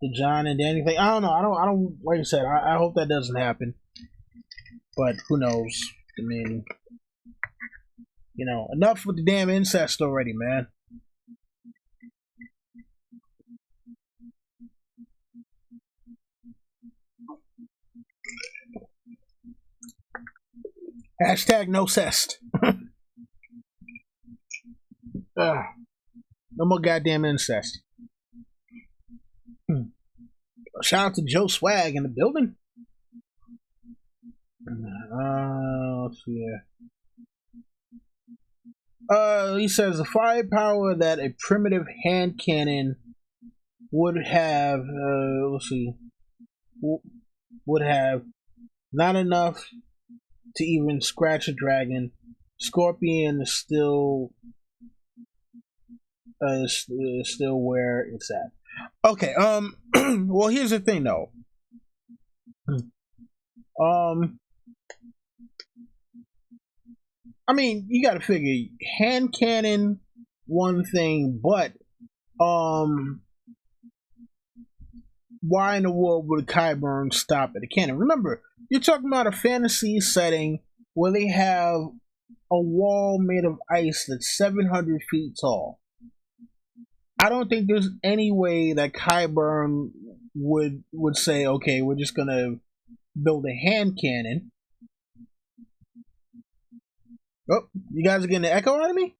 the John and Danny thing. I don't know. I don't like I said, I hope that doesn't happen. But who knows? I mean, enough with the damn incest already, man. Hashtag no cest. No more goddamn incest. Shout out to Joe Swag in the building. Let's see here. He says the firepower that a primitive hand cannon would have. Would have not enough to even scratch a dragon. Scorpion is still where it's at. Okay. Well, here's the thing, though. I mean, you got to figure hand cannon, one thing, but why in the world would Qyburn stop at a cannon? Remember, you're talking about a fantasy setting where they have a wall made of ice that's 700 feet tall. I don't think there's any way that Qyburn would say, okay, we're just gonna build a hand cannon. Oh, you guys are getting an echo out of me?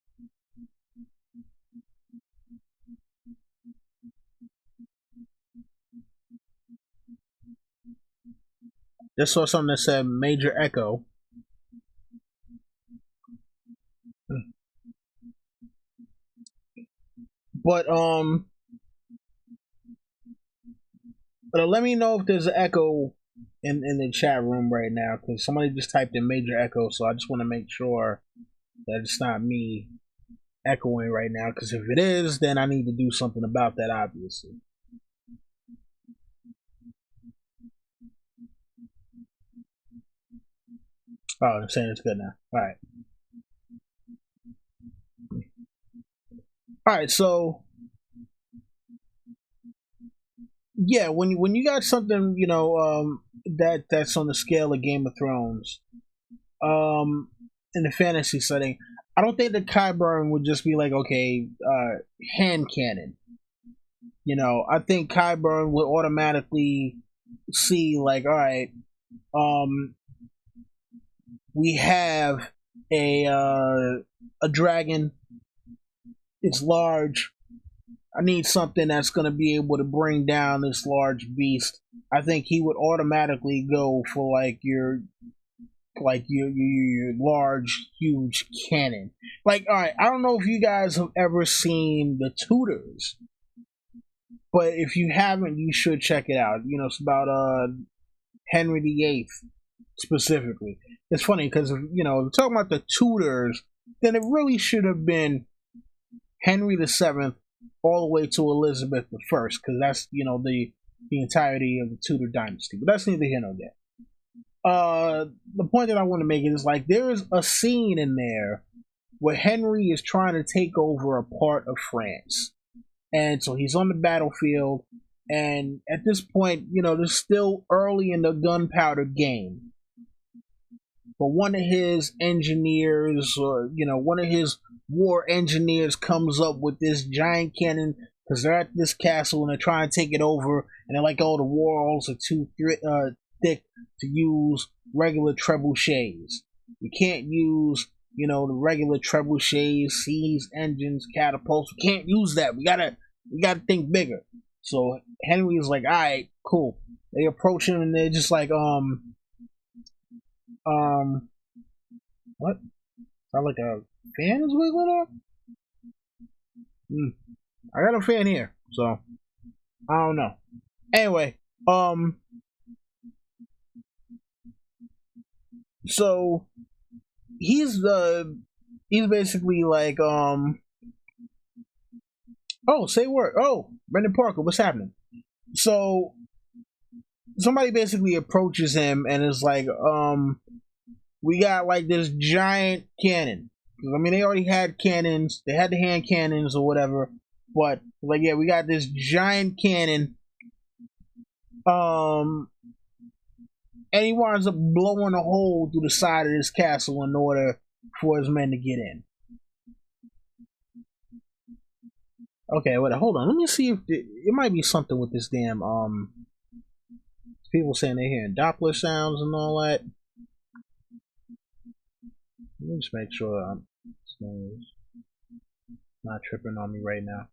Just saw something that said major echo. But let me know if there's an echo in the chat room right now, because somebody just typed in major echo, so I just want to make sure that it's not me echoing right now, because if it is, then I need to do something about that, obviously. Oh, I'm saying it's good now. Alright, so yeah, when you got something, that's on the scale of Game of Thrones, in the fantasy setting, I don't think that Qyburn would just be like, okay, hand cannon. I think Qyburn would automatically see like, all right, we have a dragon. It's large. I need something that's going to be able to bring down this large beast. I think he would automatically go for like your large, huge cannon. Like, all right, I don't know if you guys have ever seen The Tudors, but if you haven't, you should check it out. It's about Henry VIII specifically. It's funny because if we're talking about the Tudors, then it really should have been Henry VII all the way to Elizabeth I, because that's the entirety of the Tudor dynasty. But that's neither here nor there. The point that I want to make is like there's a scene in there where Henry is trying to take over a part of France, and so he's on the battlefield. And at this point, they're still early in the gunpowder game. But one of his engineers, or one of his war engineers, comes up with this giant cannon because they're at this castle and they're trying to take it over. And they're like, oh, the walls are too thick to use regular trebuchets. You can't use, the regular trebuchets, siege engines, catapults. We can't use that. We gotta think bigger. So Henry is like, all right, cool. They approach him and they're just like, what? Sound like a fan is wiggling up? I got a fan here, so I don't know. Anyway, so he's basically like, oh, say word. Oh, Brendan Parker, what's happening? So somebody basically approaches him and is like, we got like this giant cannon. I mean, they already had cannons. They had the hand cannons or whatever. But like, yeah, we got this giant cannon. And he winds up blowing a hole through the side of this castle in order for his men to get in. Okay, wait, hold on. Let me see if it might be something with this damn people saying they're hearing Doppler sounds and all that. Let me just make sure I'm not tripping on me right now.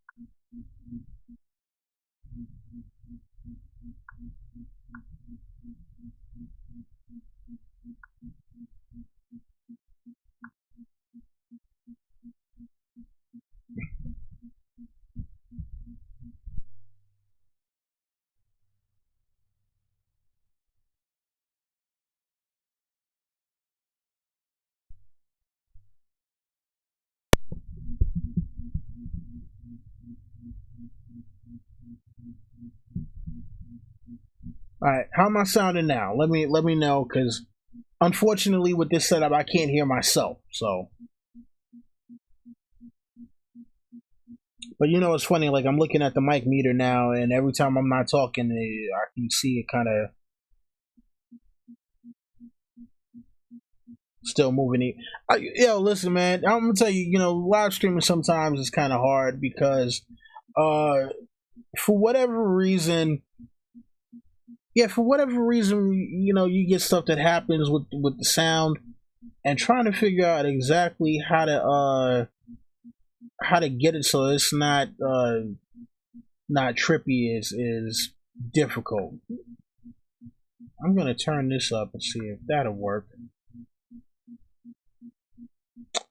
All right, how am I sounding now? Let me know, because unfortunately with this setup I can't hear myself. So, but it's funny. Like I'm looking at the mic meter now, and every time I'm not talking, I can see it kind of still moving. Listen, man. I'm gonna tell you. Live streaming sometimes is kind of hard because, for whatever reason. Yeah, for whatever reason, you get stuff that happens with the sound, and trying to figure out exactly how to get it so it's not trippy is difficult. I'm gonna turn this up and see if that'll work.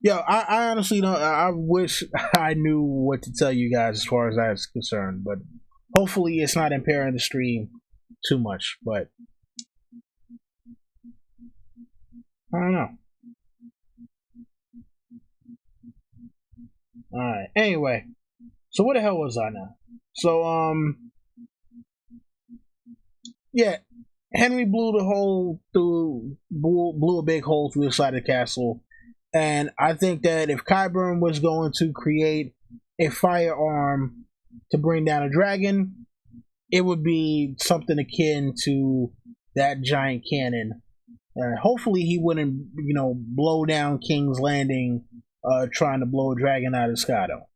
Yo, I honestly don't. I wish I knew what to tell you guys as far as that's concerned, but hopefully it's not impairing the stream too much. But I don't know. All right. Anyway, so what the hell was I now? So yeah, Henry blew blew a big hole through the side of the castle, and I think that if Qyburn was going to create a firearm to bring down a dragon, it would be something akin to that giant cannon. Hopefully, he wouldn't, blow down King's Landing, trying to blow a dragon out of the sky, though.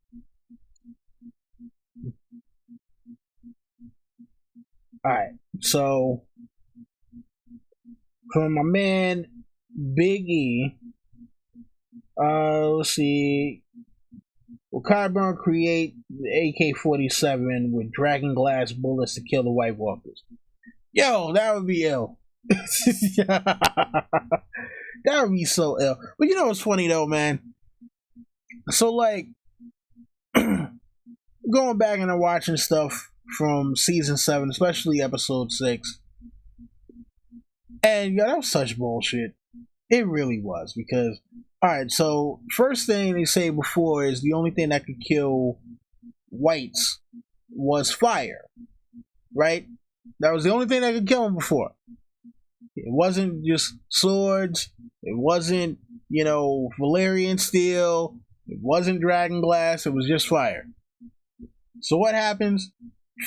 All right, so from my man Big E, let's see. Will Qyburn create the AK-47 with dragon glass bullets to kill the White Walkers? Yo, that would be ill. That would be so ill. But you know what's funny though, man? So like, going back and watching stuff from season 7, especially episode 6, and that was such bullshit. It really was, because alright, so first thing they say before is the only thing that could kill whites was fire. Right? That was the only thing that could kill them before. It wasn't just swords, it wasn't, Valyrian steel, it wasn't dragon glass, it was just fire. So what happens?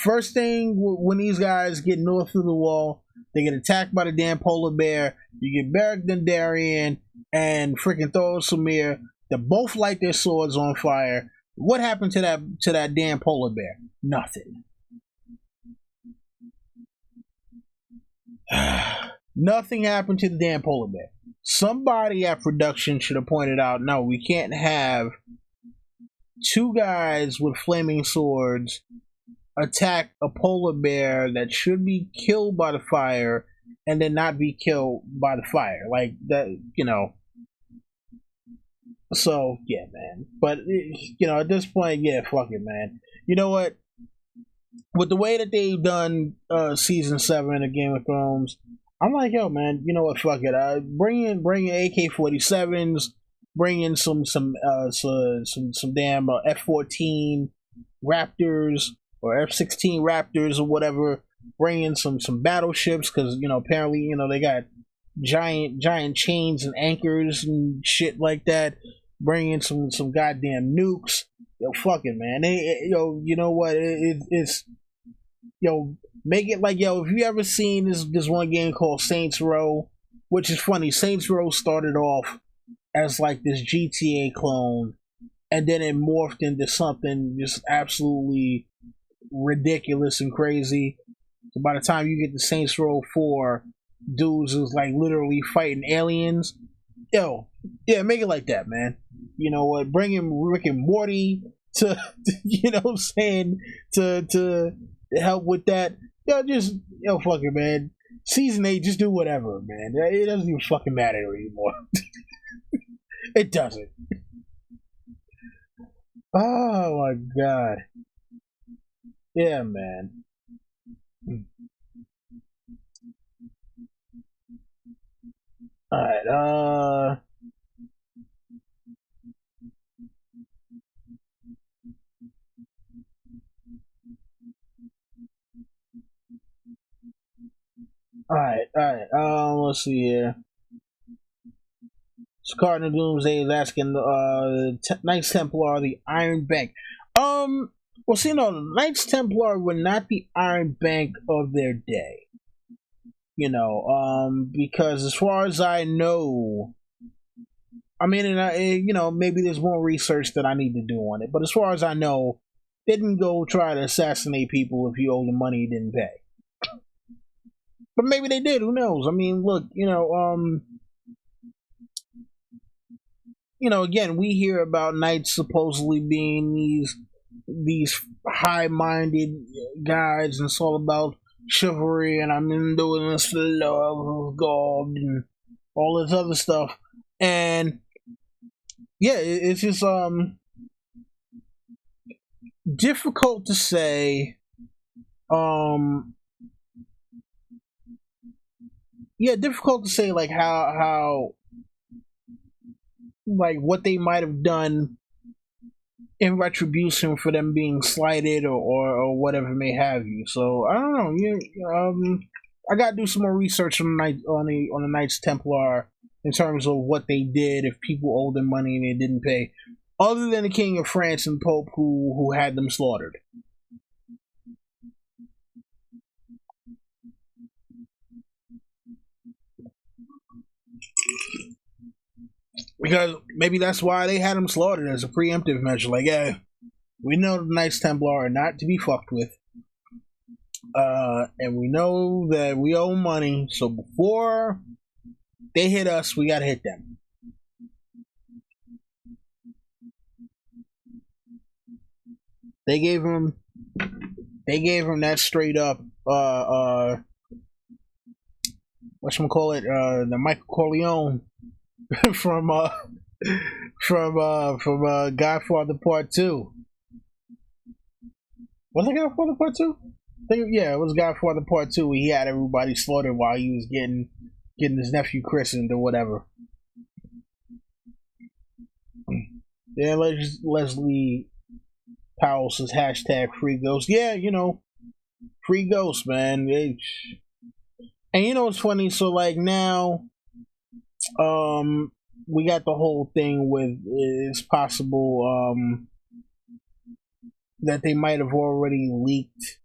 First thing, when these guys get north of the wall, they get attacked by the damn polar bear. You get Beric Dondarrion and freaking Thoros Samir. They both light their swords on fire. What happened to that damn polar bear? Nothing. Nothing happened to the damn polar bear. Somebody at production should have pointed out, no, we can't have two guys with flaming swords attack a polar bear that should be killed by the fire and then not be killed by the fire. Like that, So, yeah, man. But, at this point, yeah, fuck it, man. You know what? With the way that they've done season 7 of Game of Thrones, I'm like, yo, man, you know what? Fuck it. Bring in AK-47s. Bring in some damn F-14 Raptors or F-16 Raptors or whatever. Bring in some battleships, because apparently they got giant chains and anchors and shit like that. Bring in some goddamn nukes. Yo, fuck it, man. You know what? It's make it like, if you ever seen this one game called Saints Row, which is funny. Saints Row started off as like this GTA clone, and then it morphed into something just absolutely ridiculous and crazy. So by the time you get to Saints Row 4, dudes is like literally fighting aliens. Yo, yeah, make it like that, man. You know what? Bring in Rick and Morty to to help with that. Fuck it, man. Season 8, just do whatever, man. It doesn't even fucking matter anymore. It doesn't. Oh my god. Yeah, man. Alright, let's see here. So Cardinal Doomsday is asking Knights Templar, the Iron Bank. Well, see, no, the Knights Templar were not the Iron Bank of their day. Because as far as I know, I mean, and maybe there's more research that I need to do on it, but as far as I know, they didn't go try to assassinate people if you owe them money you didn't pay. But maybe they did. Who knows? I mean, look, again, we hear about knights supposedly being these high-minded guys, and it's all about chivalry, and I'm doing this for the love of God and all this other stuff. And yeah, it's just difficult to say. Yeah, difficult to say like how like what they might have done in retribution for them being slighted or whatever may have you. So I don't know. I gotta do some more research on the Knights Templar in terms of what they did if people owed them money and they didn't pay, other than the King of France and Pope who had them slaughtered. Because maybe that's why they had them slaughtered as a preemptive measure. Like, yeah, we know the Knights Templar are not to be fucked with. And we know that we owe money, so before they hit us, we gotta hit them. They gave him that straight up whatchamacallit, the Michael Corleone from Godfather Part 2. Was it Godfather Part 2? Yeah, it was Godfather Part 2. He had everybody slaughtered while he was getting his nephew christened or whatever. Yeah, Leslie Powell says hashtag free ghost. Yeah, free ghost, man. And it's funny, so like now we got the whole thing with it's possible that they might have already leaked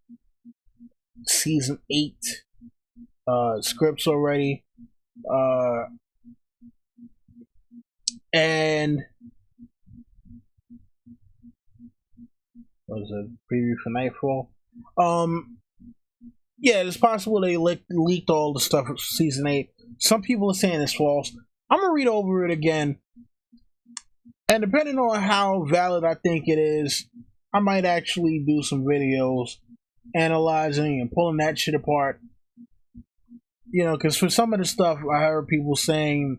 season 8 scripts already, and what was it, preview for Nightfall? Yeah, it's possible they leaked all the stuff for season 8. Some people are saying it's false. I'm gonna read over it again, and depending on how valid I think it is, I might actually do some videos analyzing and pulling that shit apart. Because for some of the stuff I heard people saying,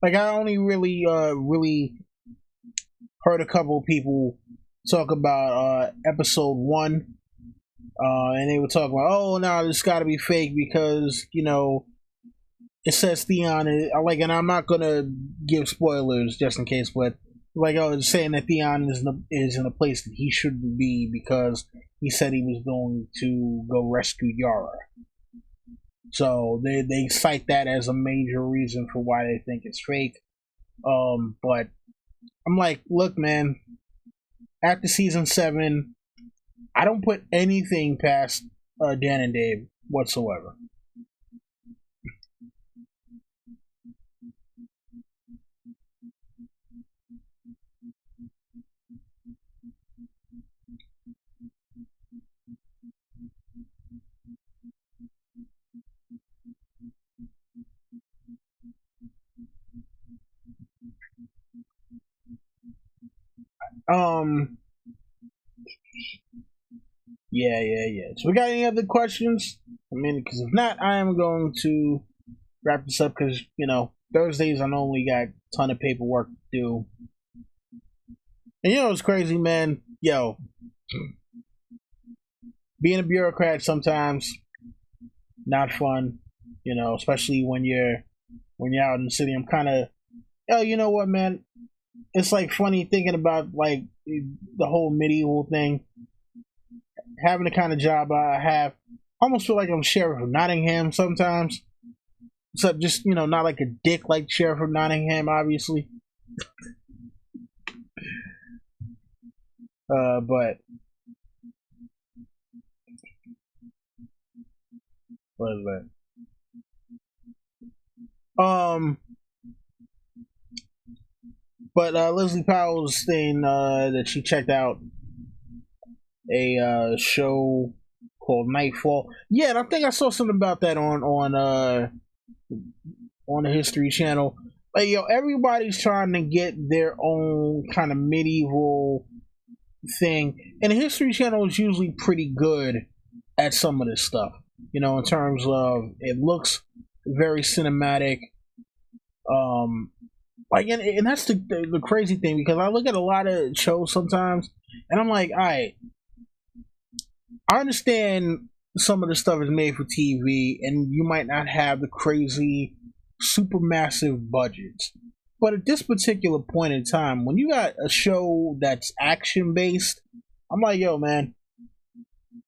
like I only really heard a couple of people talk about episode 1, and they were talking about, oh no, this got to be fake because it says Theon is like, and I'm not gonna give spoilers just in case, but like I was saying that Theon is in a place that he shouldn't be because he said he was going to go rescue Yara. So they cite that as a major reason for why they think it's fake. But I'm like, look, man, after season 7, I don't put anything past Dan and Dave whatsoever. Yeah. So we got any other questions? I mean, because if not, I am going to wrap this up because, Thursdays I normally got a ton of paperwork to do. And it's crazy, man. Yo, being a bureaucrat sometimes not fun, especially when you're out in the city. I'm kind of, you know what, man? It's like funny thinking about like the whole medieval thing. Having the kind of job I have, I almost feel like I'm Sheriff of Nottingham sometimes. Except just, not like a dick like Sheriff of Nottingham, obviously. But what is that? But Leslie Powell was saying that she checked out a show called Nightfall. Yeah, and I think I saw something about that on the History Channel. Like, everybody's trying to get their own kind of medieval thing, and the History Channel is usually pretty good at some of this stuff. in terms of it looks very cinematic. Um, like, and that's the crazy thing, because I look at a lot of shows sometimes, and I'm like, all right, I understand some of the stuff is made for TV, and you might not have the crazy, super massive budgets. But at this particular point in time, when you got a show that's action based, I'm like, yo, man,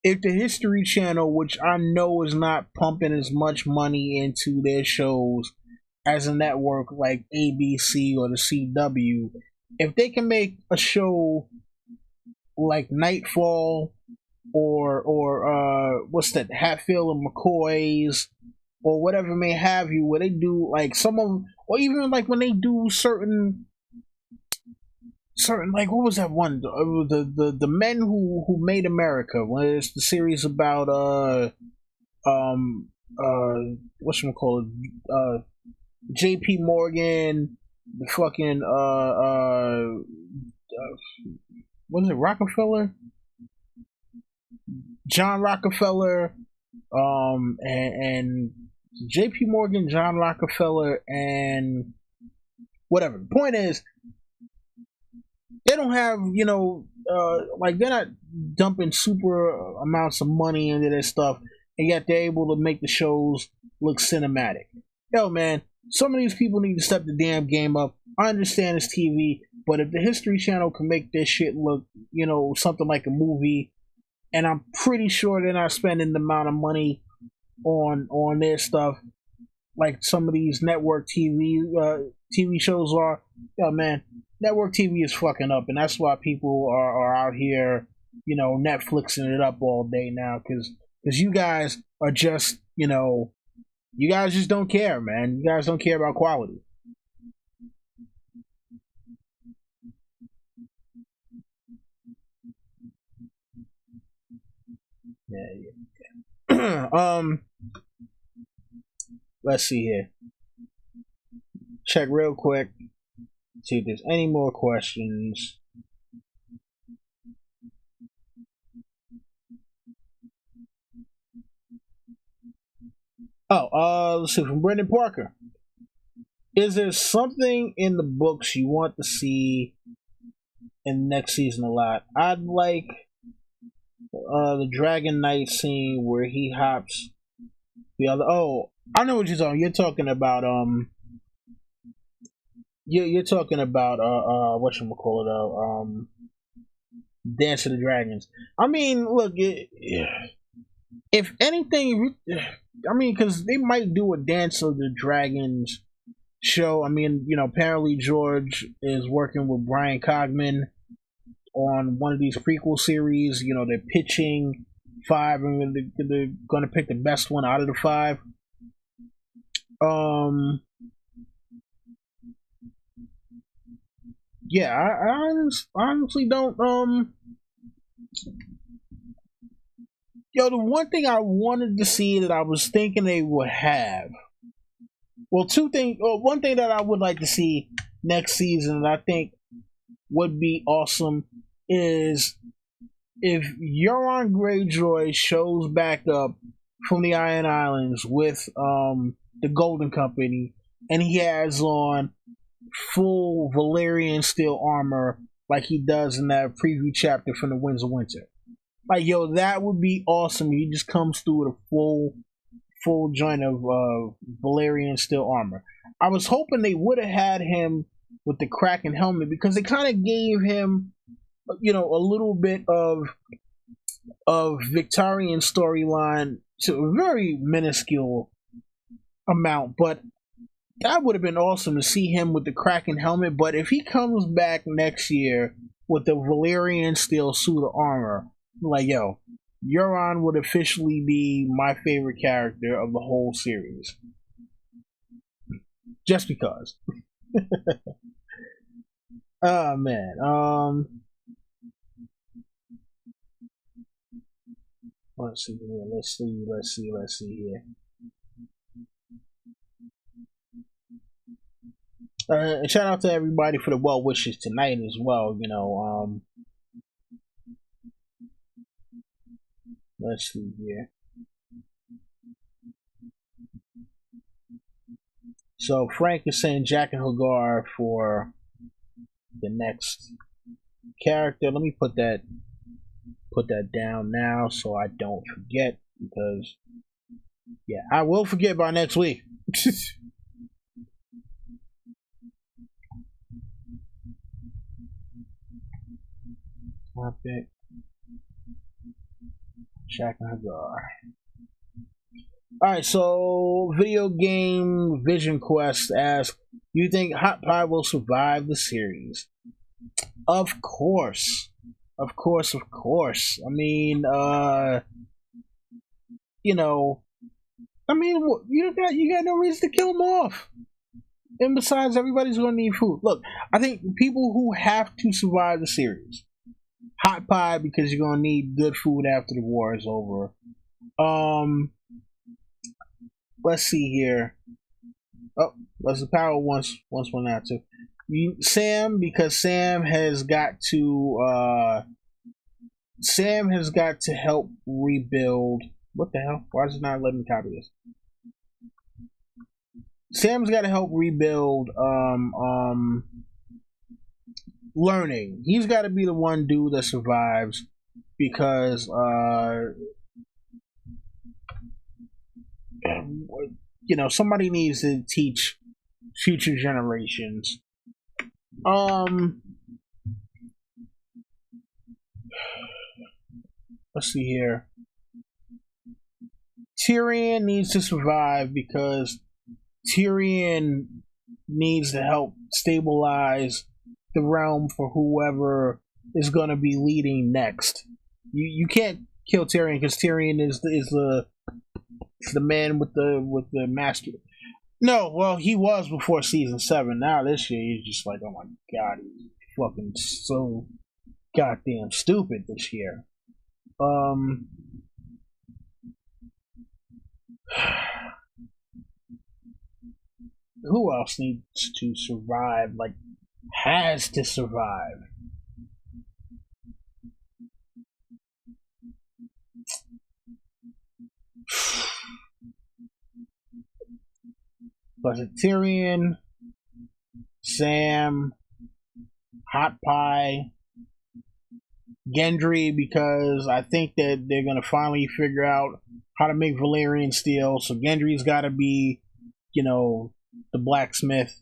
if the History Channel, which I know is not pumping as much money into their shows as a network like ABC or the CW, if they can make a show like Nightfall or what's that, Hatfield and McCoy's, or whatever may have you, where they do like some of, or even like when they do certain, like, what was that one, the men who made America, when it's the series about um whatchamacallit, JP Morgan, the fucking what is it, Rockefeller, John Rockefeller, and JP Morgan, John Rockefeller, and whatever. The point is, they don't have, like, they're not dumping super amounts of money into this stuff, and yet they're able to make the shows look cinematic. Yo, man, some of these people need to step the damn game up. I understand it's TV, but if the History Channel can make this shit look, something like a movie, and I'm pretty sure they're not spending the amount of money on their stuff like some of these network TV shows are. Yeah, man, network TV is fucking up, and that's why people are out here, Netflixing it up all day now, because you guys are just, you guys just don't care, man. You guys don't care about quality. Yeah, yeah. Let's see here. Check real quick. See if there's any more questions. Oh, let's see, from Brendan Parker. Is there something in the books you want to see in the next season a lot? I'd like the Dragon Knight scene where he hops the other. Oh, I know what you're talking. You're talking about You're talking about whatchamacallit, Dance of the Dragons. I mean, look, if anything, I mean, because they might do a Dance of the Dragons show. I mean, apparently George is working with Brian Cogman on one of these prequel series. They're pitching 5, and they're going to pick the best one out of the 5. Yeah, I honestly don't. The one thing I wanted to see that I was thinking they would have. Well, two things. One thing that I would like to see next season that I think would be awesome is if Euron Greyjoy shows back up from the Iron Islands with the Golden Company, and he has on full Valyrian steel armor like he does in that preview chapter from the Winds of Winter. Like, yo, that would be awesome. He just comes through with a full joint of Valyrian steel armor. I was hoping they would have had him with the Kraken helmet, because they kind of gave him, a little bit of Victorian storyline to a very minuscule amount, but that would have been awesome to see him with the Kraken helmet. But if he comes back next year with the Valyrian steel suit of armor, like, yo, Euron would officially be my favorite character of the whole series. Just because. Oh man. Let's see here. Let's see here. And shout out to everybody for the well wishes tonight as well. Let's see here. So Frank is saying Jack and Hagar for the next character. Let me put that down now so I don't forget, because yeah, I will forget by next week. Topic: Jack and Hagar. Alright, so video game Vision Quest asks, do you think Hot Pie will survive the series? Of course. Of course. I mean, you got no reason to kill him off. And besides, everybody's going to need food. Look, I think people who have to survive the series, Hot Pie, because you're going to need good food after the war is over. Let's see here. Oh, was the power once went out too. Sam, because Sam has got to help rebuild. What the hell? Why is it not letting me copy this? Sam's got to help rebuild learning. He's got to be the one dude that survives, because somebody needs to teach future generations. Let's see here. Tyrion needs to survive because Tyrion needs to help stabilize the realm for whoever is going to be leading next. You can't kill Tyrion, because Tyrion is the man with the master. No, well, he was before season 7. Now this year he's just like, oh my god, he's fucking so goddamn stupid this year. Who else needs to survive? Like, has to survive. Was it Tyrion, Sam, Hot Pie, Gendry, because I think that they're gonna finally figure out how to make Valyrian steel. So Gendry's got to be, the blacksmith.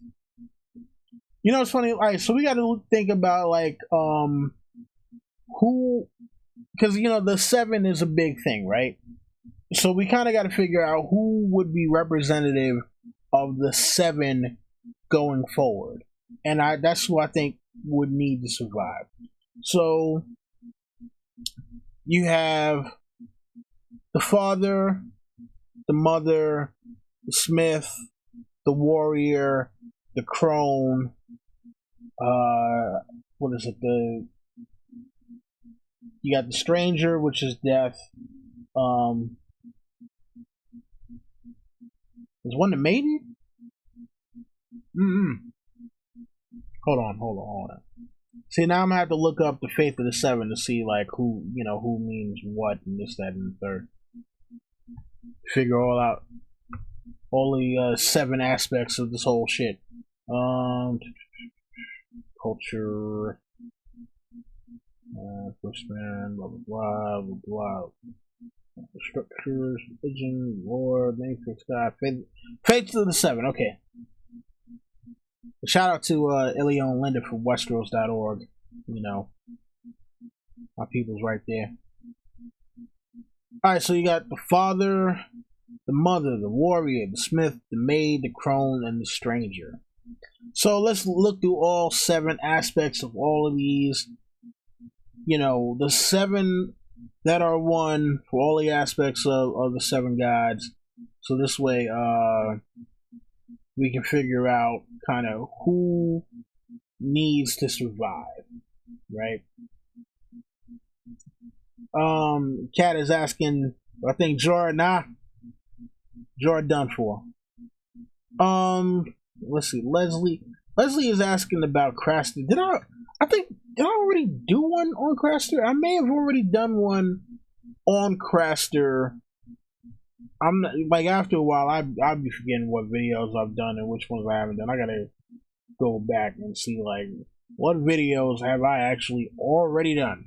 It's funny. All right, so we got to think about who, because the 7 is a big thing, right? So we kind of got to figure out who would be representative of the 7 going forward, and that's who I think would need to survive. So you have the father, the mother, the smith, the warrior, the crone. What is it? You got the stranger, which is death. Is one the maiden? Hold on. See, now I'm gonna have to look up the Faith of the 7 to see who means what and this, that, and the third. Figure all out, all the 7 aspects of this whole shit. Culture, first man, blah blah blah blah. Structures, religion, Lord, Matrix, God, Faith of the 7. Okay. Shout out to Ilya and Linda from Westeros.org. My people's right there. Alright, so you got the father, the mother, the warrior, the smith, the maid, the crone, and the stranger. So let's look through all 7 aspects of all of these. The 7 that are one for all the aspects of the 7 gods. So this way, we can figure out kind of who needs to survive, right? Cat is asking, I think Jorah done for. Let's see, Leslie is asking about Craster. Did I already do one on Craster? I may have already done one on Craster I'm not, like after a while, I'll be forgetting what videos I've done and which ones I haven't done. I gotta go back and see like what videos have I actually already done.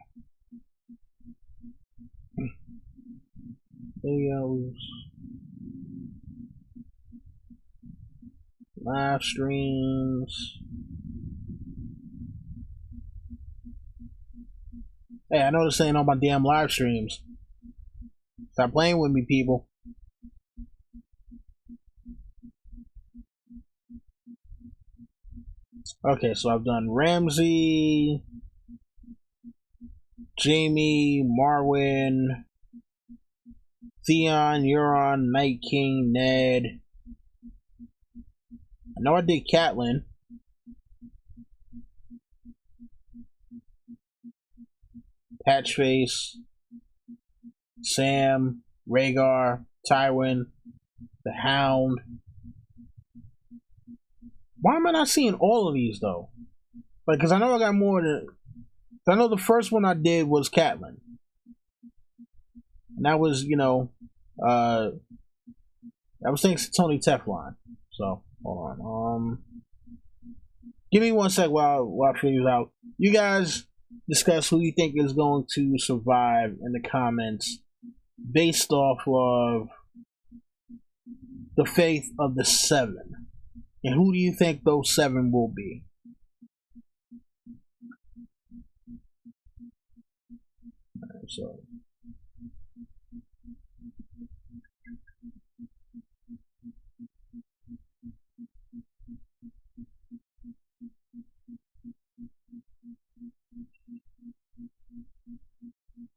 Videos, live streams. Hey, I know this ain't on my damn live streams. Stop playing with me, people. Okay, so I've done Ramsey, Jamie, Marwin, Theon, Euron, Night King, Ned. I know I did Catelyn. Patchface, Sam, Rhaegar, Tywin, the Hound. Why am I not seeing all of these though? Like, cause I know I got more than. I know the first one I did was Catelyn, and that was that was thanks to Tony Teflon. So hold on, give me 1 sec while I figure it out. You guys discuss who you think is going to survive in the comments based off of the faith of the 7. And who do you think those 7 will be? Right, so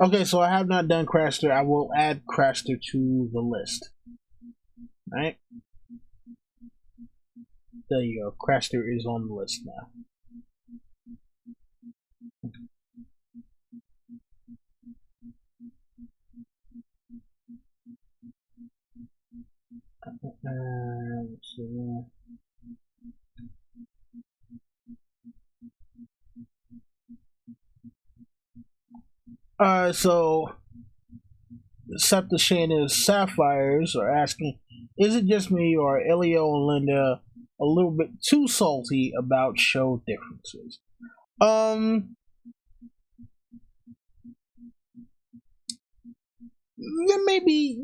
okay, so I have not done Craster. I will add Craster to the list. All right. There you go. Craster is on the list now. So Septuagint Sapphires are asking, is it just me or Elio and Linda a little bit too salty about show differences? There may be,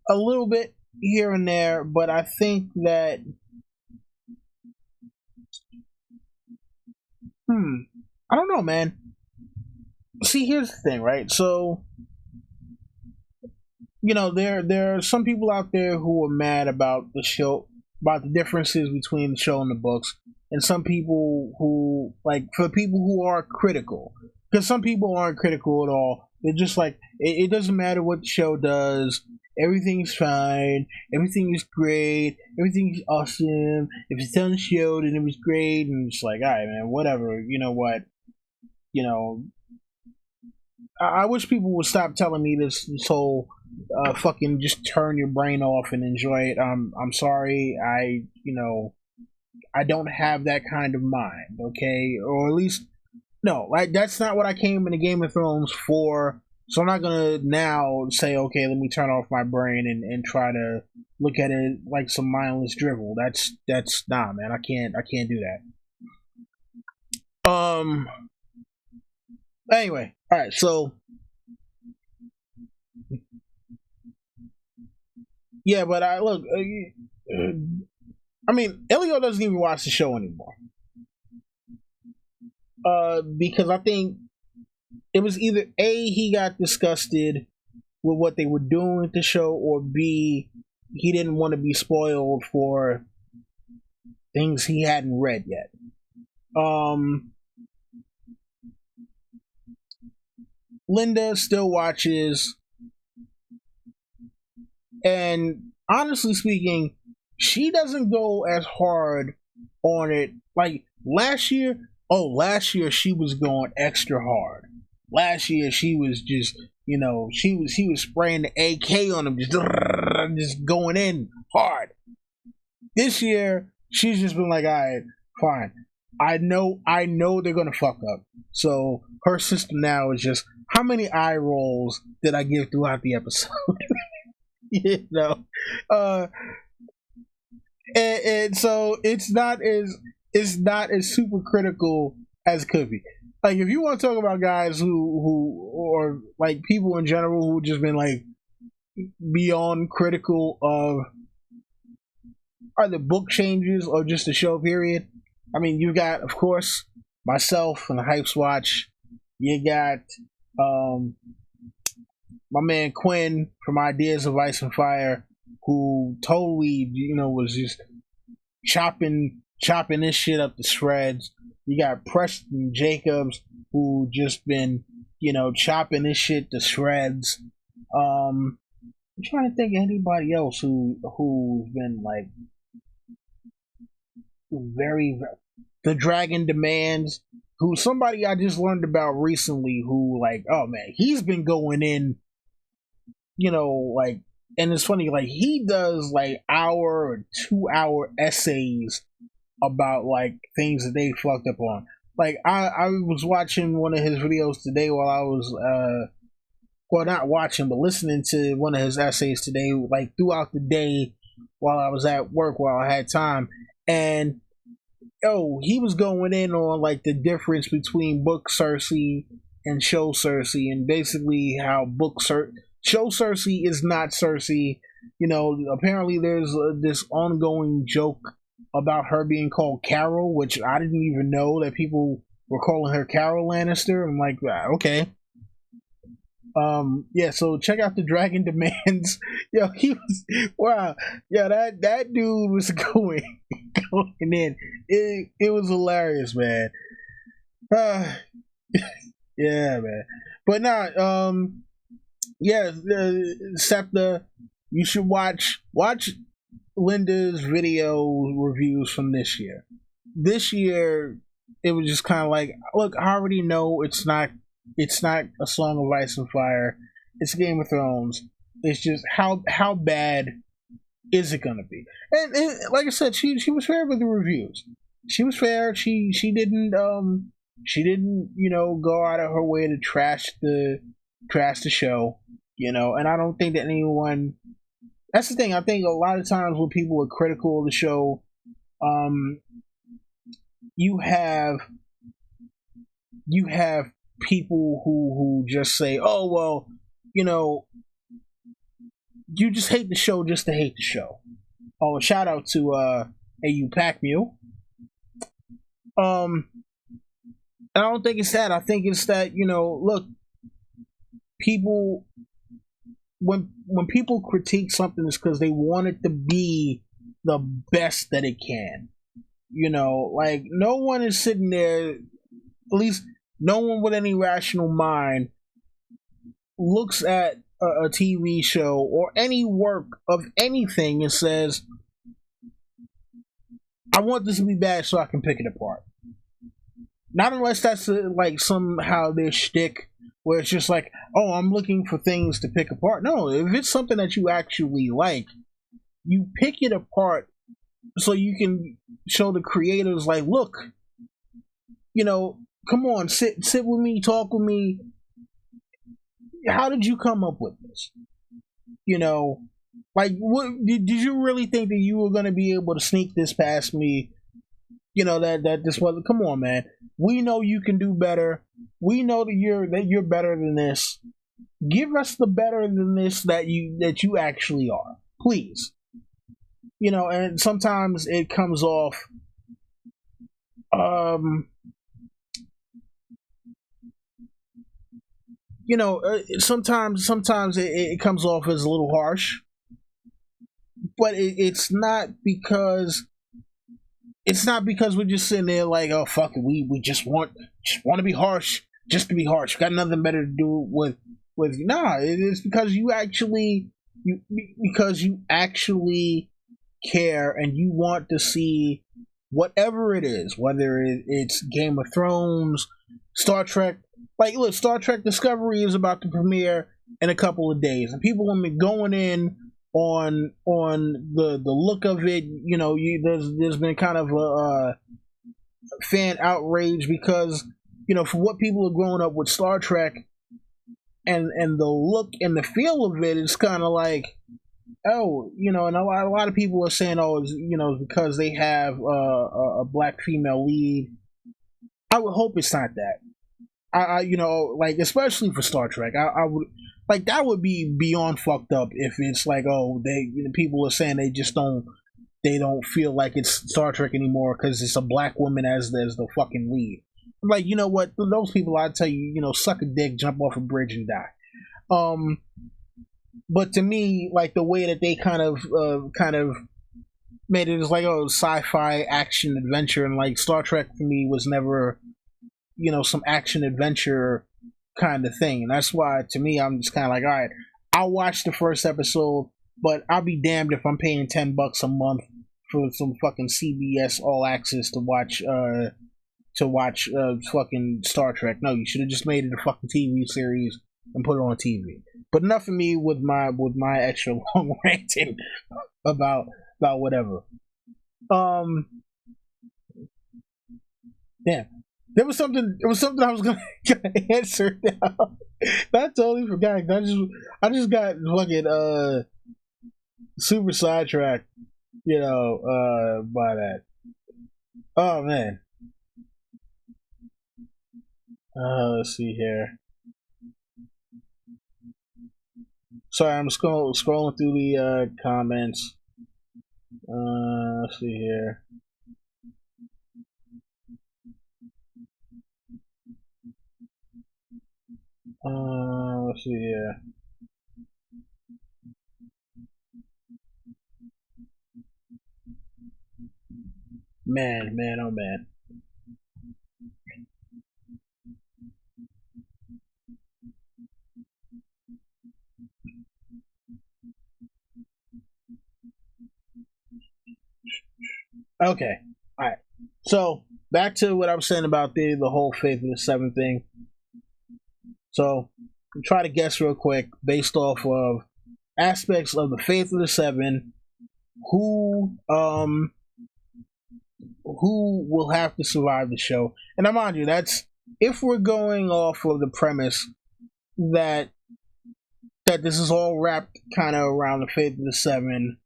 a little bit here and there, but I think that I don't know, man. See, here's the thing, right? So, there are some people out there who are mad about the show, about the differences between the show and the books, and some people who, like, for people who are critical, because some people aren't critical at all. They're just like, it doesn't matter what the show does. Everything's fine. Everything is great. Everything's awesome. If it's on the show, then it was great. And it's like, all right, man, whatever. You know what? I wish people would stop telling me this whole fucking just turn your brain off and enjoy it. I'm sorry. I don't have that kind of mind. Okay, or at least no. Like that's not what I came into Game of Thrones for. So I'm not gonna now say, okay, let me turn off my brain and try to look at it like some mindless drivel. That's nah, man. I can't do that. Anyway, all right. So yeah, but I look. I mean, Elio doesn't even watch the show anymore. Because I think it was either A, he got disgusted with what they were doing with the show, or B, he didn't want to be spoiled for things he hadn't read yet. Linda still watches, and honestly speaking, she doesn't go as hard on it. Like last year, she was going extra hard. Last year she was just, she was spraying the AK on him, just going in hard. This year she's just been like, all right, fine. I know they're gonna fuck up. So her system now is just how many eye rolls did I give throughout the episode? you know, uh, and so it's not as super critical as it could be. Like if you want to talk about guys who or like people in general who just been like beyond critical of either book changes or just the show period. I mean, you got, of course, myself and the Hypes Watch. You got my man Quinn from Ideas of Ice and Fire, who totally, was just chopping this shit up to shreds. You got Preston Jacobs, who just been, chopping this shit to shreds. I'm trying to think of anybody else who's been like very the Dragon Demands, who somebody I just learned about recently, who like, oh man, he's been going in, like, and it's funny, like he does like hour or 2 hour essays about like things that they fucked up on. Like I was watching one of his videos today while I was well, not watching but listening to one of his essays today, like throughout the day while I was at work while I had time. And he was going in on like the difference between book Cersei and show Cersei, and basically how show Cersei is not Cersei. Apparently there's this ongoing joke about her being called Carol, which I didn't even know that people were calling her Carol Lannister. I'm like, okay. Yeah, so check out the Dragon Demands. He was wow. Yeah, that dude was going in. It was hilarious, man. Yeah, man. But nah, yeah, Septa, you should watch Linda's video reviews from this year. This year, it was just kind of like, look, I already know it's not A Song of Ice and Fire. It's Game of Thrones. It's just how bad is it gonna be? And like I said, she was fair with the reviews. She was fair. She didn't go out of her way to trash the show. And I don't think that anyone. That's the thing. I think a lot of times when people are critical of the show, you have people who just say, oh well, you just hate the show just to hate the show. Oh, shout out to AU Pack Mule. I don't think it's that. I think it's that, look, people, when people critique something, it's because they want it to be the best that it can. Like no one is sitting there, at least no one with any rational mind looks at a TV show or any work of anything and says, I want this to be bad so I can pick it apart. Not unless that's like somehow their shtick, where it's just like, oh, I'm looking for things to pick apart. No, if it's something that you actually like, you pick it apart so you can show the creators, like, look, come on, sit with me, talk with me. How did you come up with this? Like, what did you really think that you were going to be able to sneak this past me? That this was. Come on, man. We know you can do better. We know that you're better than this. Give us the better than this that you actually are, please. And sometimes it comes off. Sometimes it comes off as a little harsh, but it's not because we're just sitting there like, oh fuck it, we just want to be harsh just to be harsh. Got nothing better to do with nah. It's because you actually care and you want to see whatever it is, whether it's Game of Thrones, Star Trek. Like, look, Star Trek Discovery is about to premiere in a couple of days, and people have been going in on the look of it. There's been kind of fan outrage because for what people are growing up with Star Trek and the look and the feel of it, it's kind of like, oh, and a lot of people are saying, oh, it's, because they have a black female lead. I would hope it's not that. Like especially for Star Trek, I would like that would be beyond fucked up if it's like, oh, people are saying they don't feel like it's Star Trek anymore because it's a black woman as the fucking lead. I'm like, you know what? Those people, I tell you, suck a dick, jump off a bridge, and die. But to me, like the way that they kind of made it is like, oh, sci-fi action adventure, and like Star Trek for me was never, some action adventure kind of thing, and that's why to me I'm just kind of like, all right, I'll watch the first episode, but I'll be damned if I'm paying $10 a month for some fucking CBS All Access to watch fucking Star Trek. No, you should have just made it a fucking TV series and put it on TV. But enough of me with my extra long ranting about whatever. Damn. There was something I was gonna answer now. I totally forgot. I just got fucking super sidetracked, by that. Oh man. Let's see here. Sorry, I'm scrolling through the comments. Let's see here. Let's see here. Man, oh man. Okay, all right. So back to what I was saying about the whole Faith of the Seven thing. So try to guess real quick based off of aspects of the Faith of the Seven, who will have to survive the show. And mind you, that's if we're going off of the premise that this is all wrapped kind of around the Faith of the Seven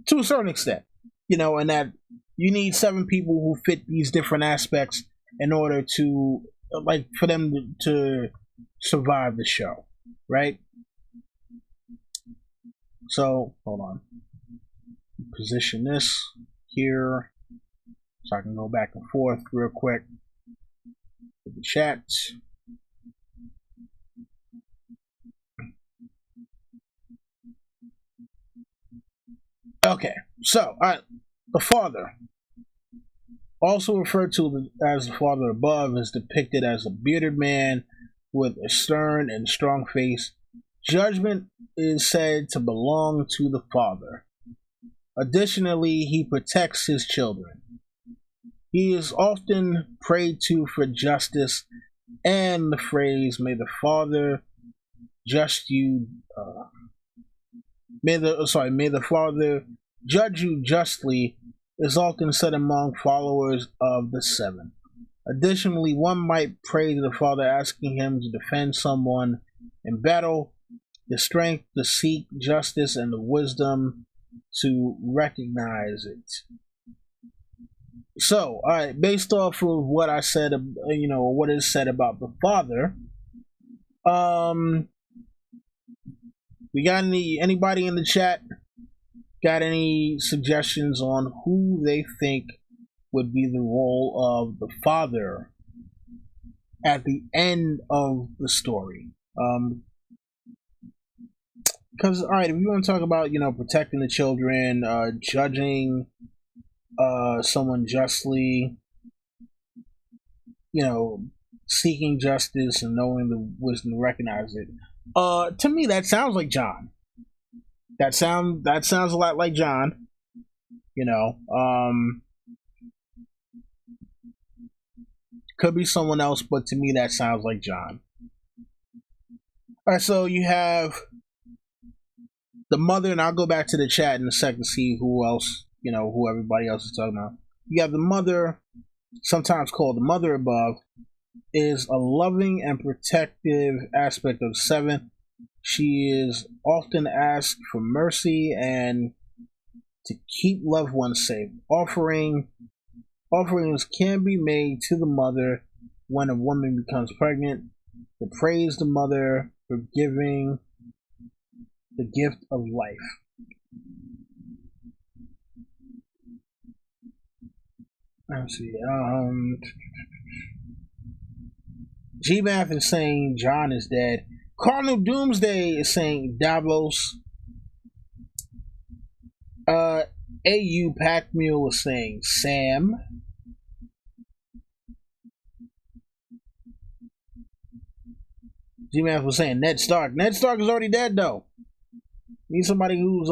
to a certain extent, and that you need 7 people who fit these different aspects in order to, like, for them to survive the show, right? So, hold on. Position this here so I can go back and forth real quick with the chat. Okay, so, all right. The Father, also referred to as the Father above, is depicted as a bearded man with a stern and strong face. Judgment is said to belong to the Father. Additionally, he protects his children. He is often prayed to for justice, and the phrase "May the Father just you," may the Father judge you justly, is often said among followers of the Seven. Additionally, one might pray to the Father asking him to defend someone in battle, the strength to seek justice, and the wisdom to recognize it. So, all right, based off of what I said, what is said about the Father, we got anybody in the chat got any suggestions on who they think would be the role of the Father at the end of the story? Because, all right, if you want to talk about, protecting the children, judging someone justly, seeking justice and knowing the wisdom to recognize it, to me that sounds like John. That sounds a lot like John. Could be someone else, but to me that sounds like John. All right, so you have the mother, and I'll go back to the chat in a second to see who else, who everybody else is talking about. You have the mother sometimes called the Mother above, is a loving and protective aspect of seven. She is often asked for mercy and to keep loved ones safe. Offerings can be made to the mother when a woman becomes pregnant to praise the mother for giving the gift of life. Let's see. G-Math is saying John is dead. Cardinal Doomsday is saying Davos. AU Pack Mule is saying Sam. G-Math was saying Ned Stark. Ned Stark is already dead though. Need somebody who's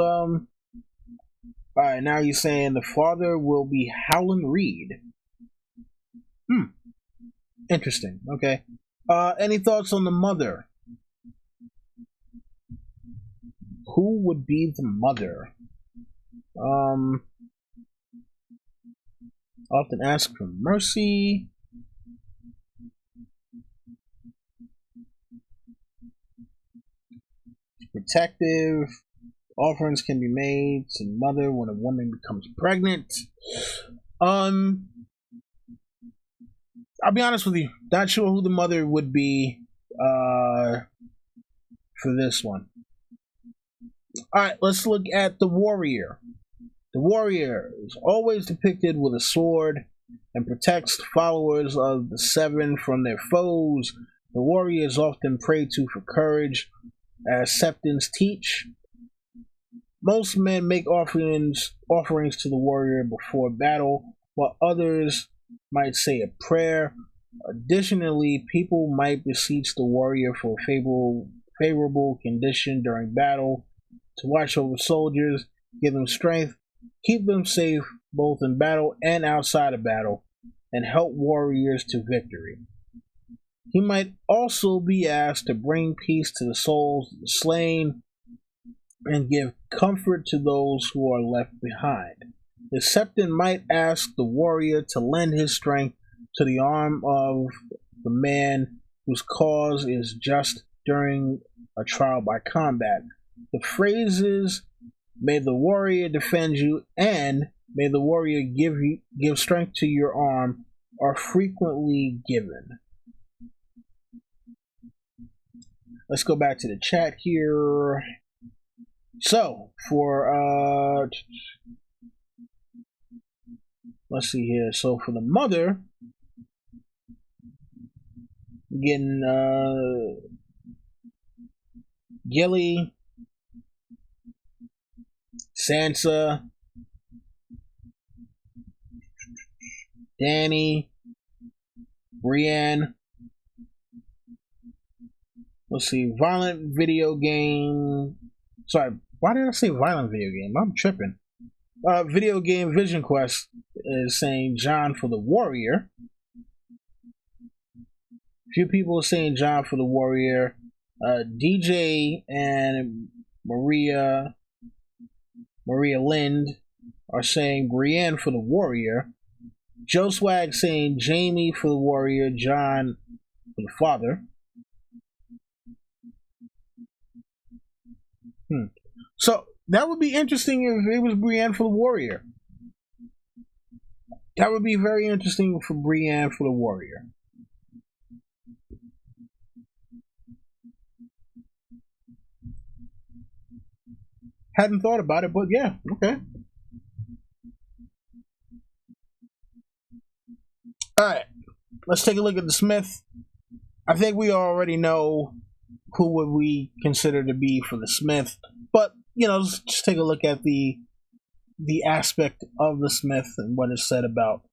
Alright, now you're saying the father will be Howland Reed. Interesting. Okay. Any thoughts on the mother? Who would be the mother? Often ask for mercy. Protective. Offerings can be made to the mother when a woman becomes pregnant. I'll be honest with you. Not sure who the mother would be for this one. Alright, let's look at the warrior. The warrior is always depicted with a sword and protects followers of the seven from their foes. The warrior is often prayed to for courage, as Septons teach. Most men make offerings to the warrior before battle, while others might say a prayer. Additionally, people might beseech the warrior for a favorable condition during battle, to watch over soldiers, give them strength, keep them safe both in battle and outside of battle, and help warriors to victory. He might also be asked to bring peace to the souls of the slain and give comfort to those who are left behind. The Septon might ask the warrior to lend his strength to the arm of the man whose cause is just during a trial by combat. The phrases, "May the warrior defend you," and "May the warrior give strength to your arm," are frequently given. Let's go back to the chat here. So, for, let's see here. So, for the mother, getting, Gilly, Sansa, Dany, Brienne. Let's see, violent video game. Sorry, why did I say violent video game? I'm tripping. Video game Vision Quest is saying John for the warrior. Few people are saying John for the warrior. DJ and Maria Lind are saying Brienne for the warrior. Joe Swag saying Jamie for the warrior, John for the father. So that would be interesting if it was Brienne for the warrior. That would be very interesting for Brienne for the warrior. Hadn't thought about it, but yeah, okay. Alright, let's take a look at the Smith. I think we already know who would we consider to be for the Smith, but you know, let's just take a look at the aspect of the Smith and what is said about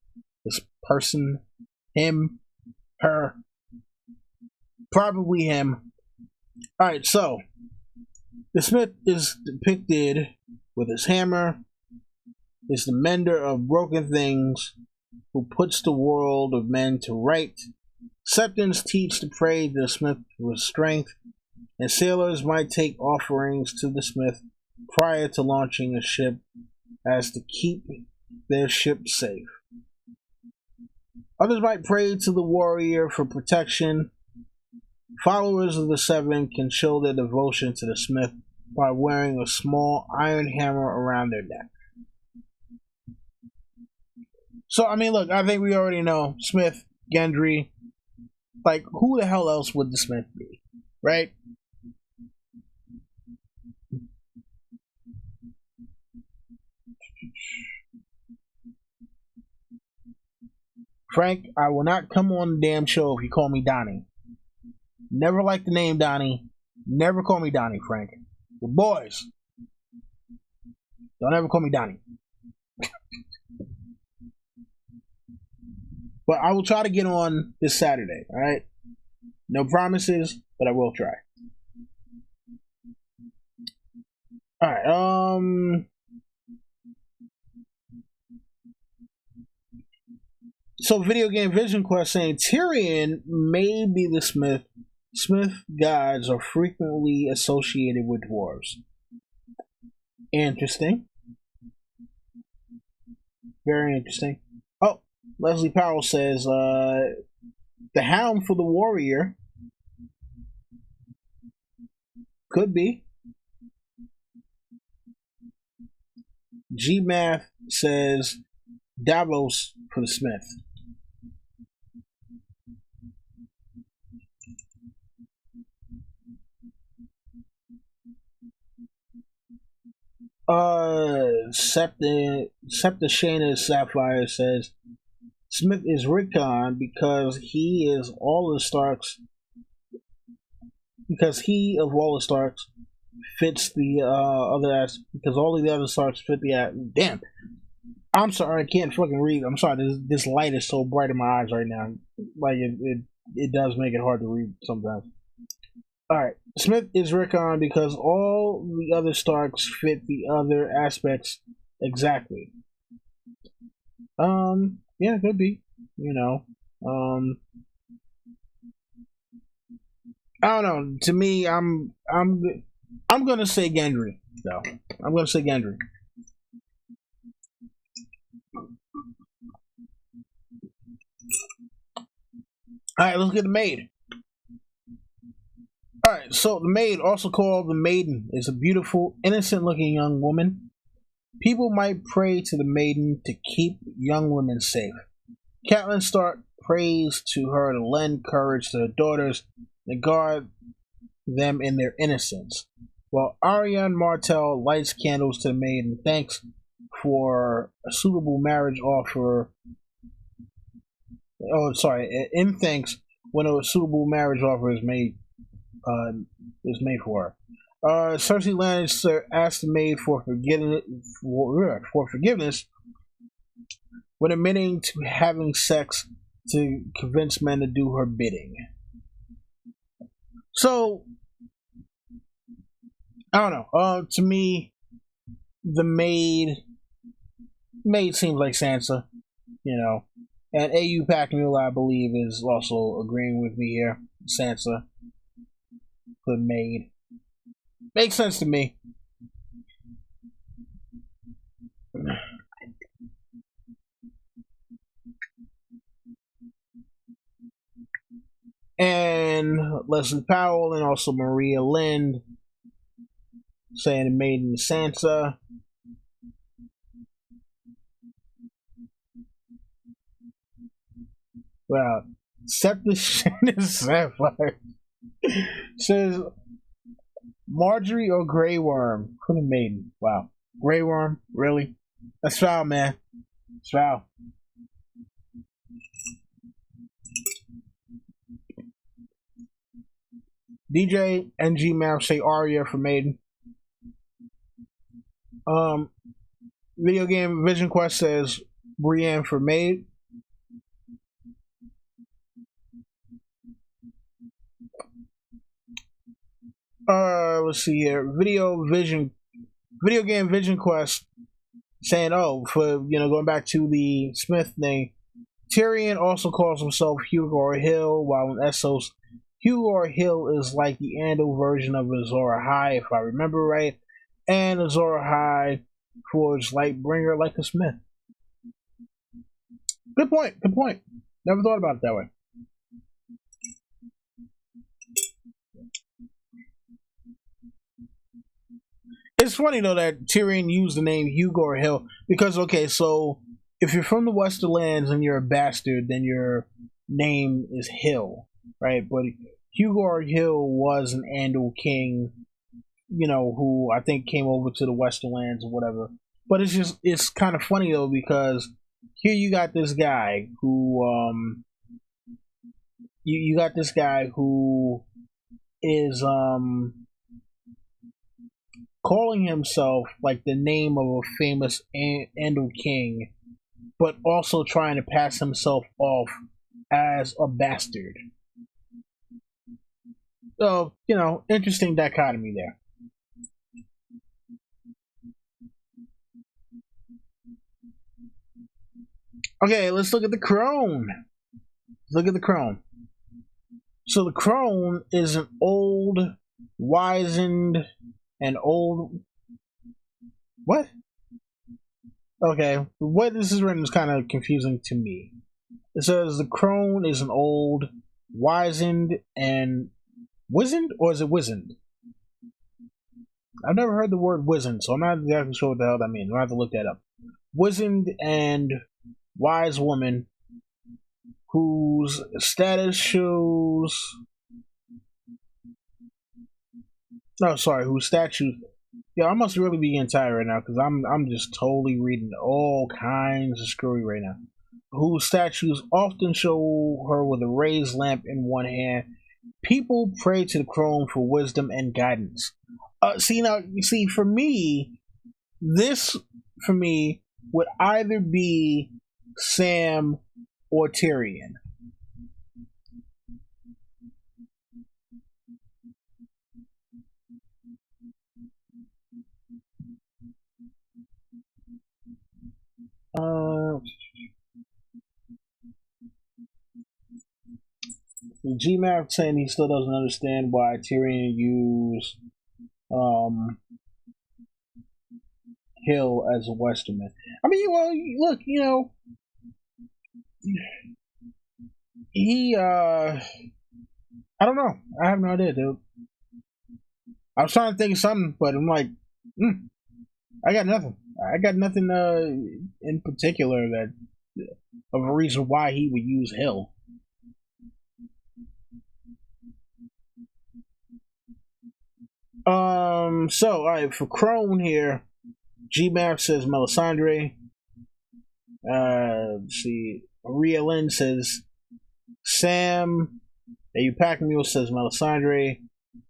this person, him, her, probably him. Alright, so the Smith is depicted with his hammer, is the mender of broken things, who puts the world of men to right. Septons teach to pray to the Smith for strength, and sailors might take offerings to the Smith prior to launching a ship as to keep their ship safe. Others might pray to the warrior for protection. Followers of the Seven can show their devotion to the Smith by wearing a small iron hammer around their neck. So, I mean, look, I think we already know Smith, Gendry. Like, who the hell else would the Smith be? Right? Frank, I will not come on the damn show if you call me Donnie. Never liked the name Donnie. Never call me Donnie, Frank. We're boys. Don't ever call me Donnie. But I will try to get on this Saturday, alright? No promises, but I will try. Alright, so Video Game Vision Quest saying Tyrion may be the Smith. Smith gods are frequently associated with dwarves. Interesting. Very interesting. Oh, Leslie Powell says the Hound for the Warrior could be. G Math says Davos for the Smith. Septa Shayna Sapphire says Smith is Rickon because he is all the Starks. Because he of all the Starks fits the because all of the other Starks fit the damn. I'm sorry, I can't fucking read. I'm sorry, this light is so bright in my eyes right now. Like it does make it hard to read sometimes. Alright, Smith is Rickon because all the other Starks fit the other aspects exactly. Yeah, it could be. You know. I don't know. To me, I'm gonna say Gendry, though. I'm gonna say Gendry. Alright, let's get the maid. Alright, so the maid, also called the Maiden, is a beautiful, innocent-looking young woman. People might pray to the Maiden to keep young women safe. Catelyn Stark prays to her to lend courage to her daughters and guard them in their innocence, while Arianne Martell lights candles to the Maiden, thanks for a suitable marriage offer. Oh, sorry, in thanks when a suitable marriage offer is made for her. Cersei Lannister asked the maid for forgiveness when admitting to having sex to convince men to do her bidding. So, I don't know. To me, the maid seems like Sansa, you know. And AU Packmule, I believe, is also agreeing with me here. Sansa. The maid. Makes sense to me. And Leslie Powell and also Maria Lind saying the maiden Sansa. Wow. Septicine Sapphire says Marjorie or Grey Worm for the maiden. Wow. Grey Worm? Really? That's foul, man. That's foul. DJ and G Mouth say Arya for maiden. Video Game Vision Quest says Brienne for maid. Let's see here. Video Game Vision Quest saying, for going back to the Smith thing, Tyrion also calls himself Hugor Hill, while in Essos, Hugor Hill is like the Andal version of Azor Ahai, if I remember right, and Azor Ahai forged Lightbringer like a Smith. Good point. Never thought about it that way. It's funny though that Tyrion used the name Hugo or Hill because okay, so if you're from the Westerlands and you're a bastard, then your name is Hill, right? But Hugo or Hill was an Andal king, who I think came over to the Westerlands or whatever. But it's kind of funny though because here you got this guy who you got this guy who is calling himself like the name of a famous Andal king, but also trying to pass himself off as a bastard. So, interesting dichotomy there. Okay, let's look at the crone. Look at the crone. So the crone is an old, wizened, and old. What? Okay, the way this is written is kind of confusing to me. It says the crone is an old, wizened, and wizened, or is it wizened? I've never heard the word wizened, so I'm not exactly sure what the hell that means. I'll have to look that up. Wizened and wise woman whose status shows. No, sorry, whose statue. Yeah, I must really be getting tired right now because I'm just totally reading all kinds of screwy right now. Whose statues often show her with a raised lamp in one hand. People pray to the crone for wisdom and guidance. See, for me, this would either be Sam or Tyrion. GMAP saying he still doesn't understand why Tyrion used Hill as a Westerman. I mean, well, look, he I don't know. I have no idea, dude. I was trying to think of something, but I'm like, I got nothing. I got nothing in particular that of a reason why he would use Hill. So, all right, for Crone here, GMAP says Melisandre. Let's see. Maria Lynn says Sam. Pack Mule says Melisandre.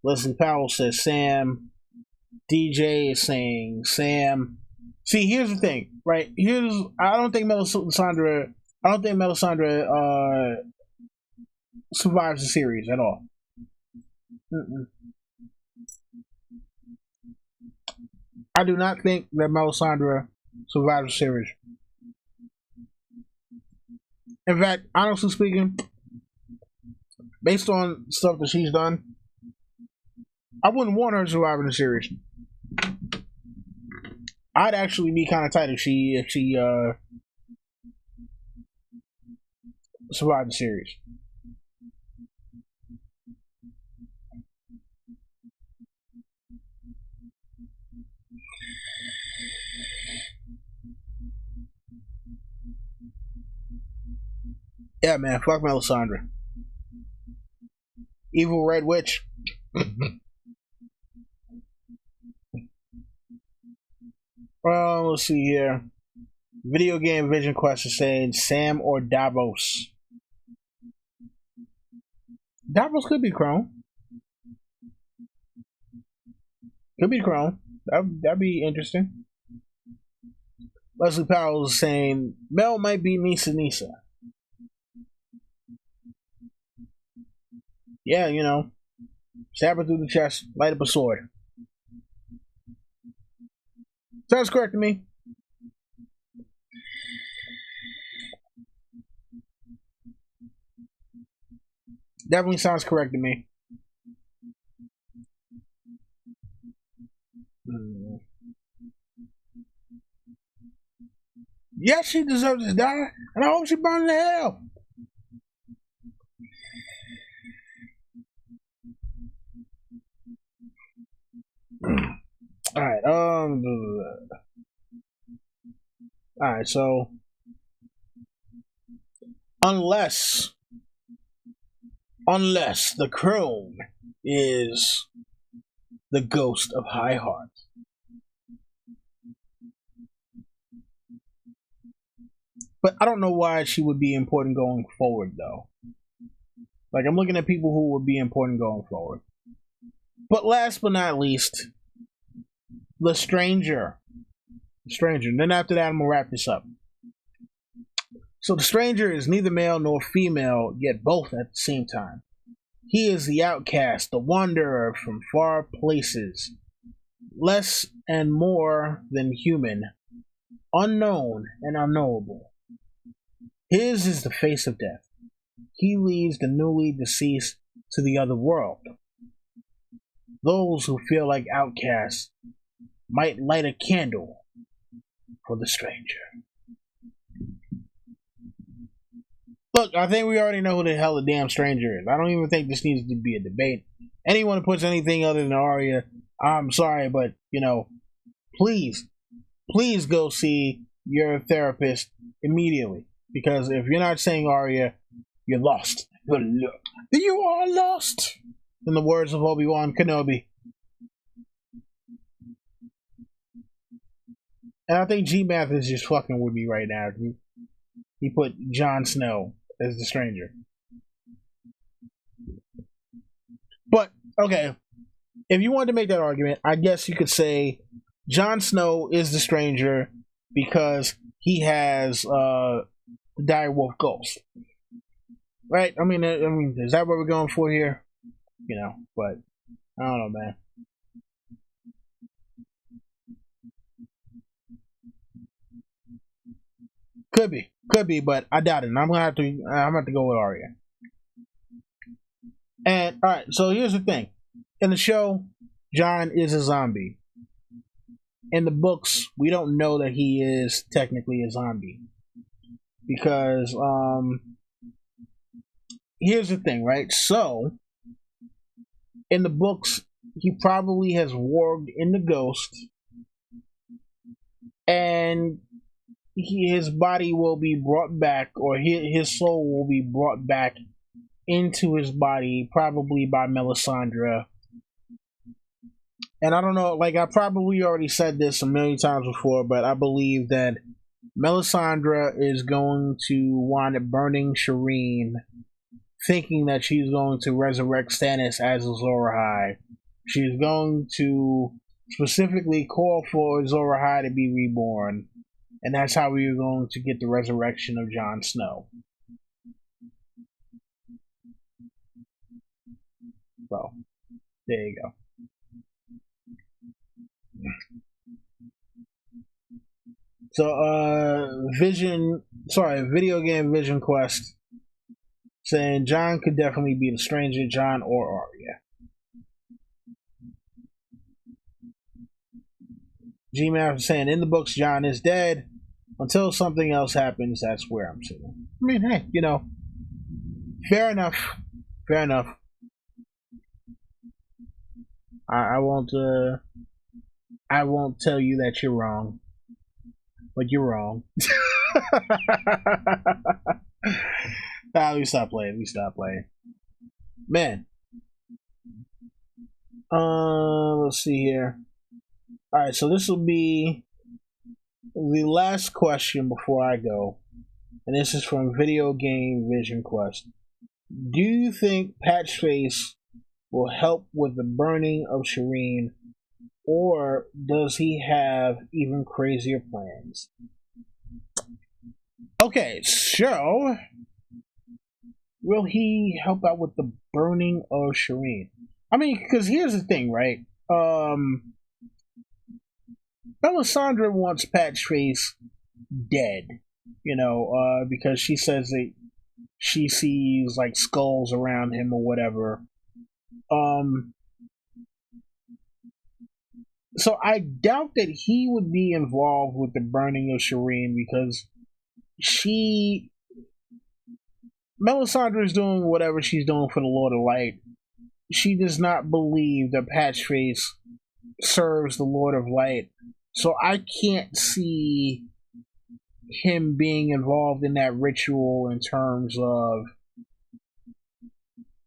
Leslie Powell says Sam. DJ is saying Sam. See, here's the thing, right? I don't think Melisandre survives the series at all. I do not think that Melisandre survives the series. In fact, honestly speaking, based on stuff that she's done, I wouldn't want her to survive in the series. I'd actually be kind of tight if she survived the series. Yeah, man, fuck Melisandre. Evil Red Witch. Let's see here. Video Game Vision Quest is saying Sam or Davos. Davos could be Crone. Could be Crone. That'd be interesting. Leslie Powell is saying Mel might be Nissa. Yeah, stab her through the chest, light up a sword. Sounds correct to me. Definitely sounds correct to me. Yes, she deserves to die, and I hope she burns in hell. All right. All right. So unless the crone is the ghost of High Heart. But I don't know why she would be important going forward, though. Like, I'm looking at people who would be important going forward. But last but not least, the Stranger. And then after that, I'm going to wrap this up. So the Stranger is neither male nor female, yet both at the same time. He is the outcast, the wanderer from far places, less and more than human, unknown and unknowable. His is the face of death. He leads the newly deceased to the other world. Those who feel like outcasts might light a candle for the Stranger. Look, I think we already know who the hell the damn Stranger is. I don't even think this needs to be a debate. Anyone who puts anything other than Arya, I'm sorry, but, please go see your therapist immediately. Because if you're not saying Arya, you're lost. You are lost! In the words of Obi-Wan Kenobi. And I think G-Math is just fucking with me right now. He put Jon Snow as the Stranger. But, okay, if you wanted to make that argument, I guess you could say Jon Snow is the Stranger because he has the direwolf ghost. Right? I mean, is that what we're going for here? But I don't know, man. Could be, but I doubt it. And I'm gonna have to go with Arya. And all right, so here's the thing: in the show, Jon is a zombie. In the books, we don't know that he is technically a zombie because here's the thing, right? So in the books, he probably has warged in the ghost, and his body will be brought back, or his soul will be brought back into his body, probably by Melisandre. And I don't know, like I probably already said this a million times before, but I believe that Melisandre is going to wind up burning Shireen, thinking that she's going to resurrect Stannis as Azor Ahai. She's going to specifically call for Azor Ahai to be reborn. And that's how we are going to get the resurrection of Jon Snow. So, there you go. So, Video Game Vision Quest saying Jon could definitely be the Stranger, Jon or Arya. G-Man saying in the books Jon is dead. Until something else happens, that's where I'm sitting. I mean, hey, fair enough. I won't tell you that you're wrong, but you're wrong. We stop playing. Man. Let's see here. Alright, so this will be the last question before I go. And this is from Video Game Vision Quest. Do you think Patchface will help with the burning of Shireen, or does he have even crazier plans? Okay, so will he help out with the burning of Shireen? I mean, because here's the thing, right? Melisandre wants Patchface dead, because she says that she sees like skulls around him or whatever. So I doubt that he would be involved with the burning of Shireen because Melisandre is doing whatever she's doing for the Lord of Light. She does not believe that Patchface serves the Lord of Light. So I can't see him being involved in that ritual in terms of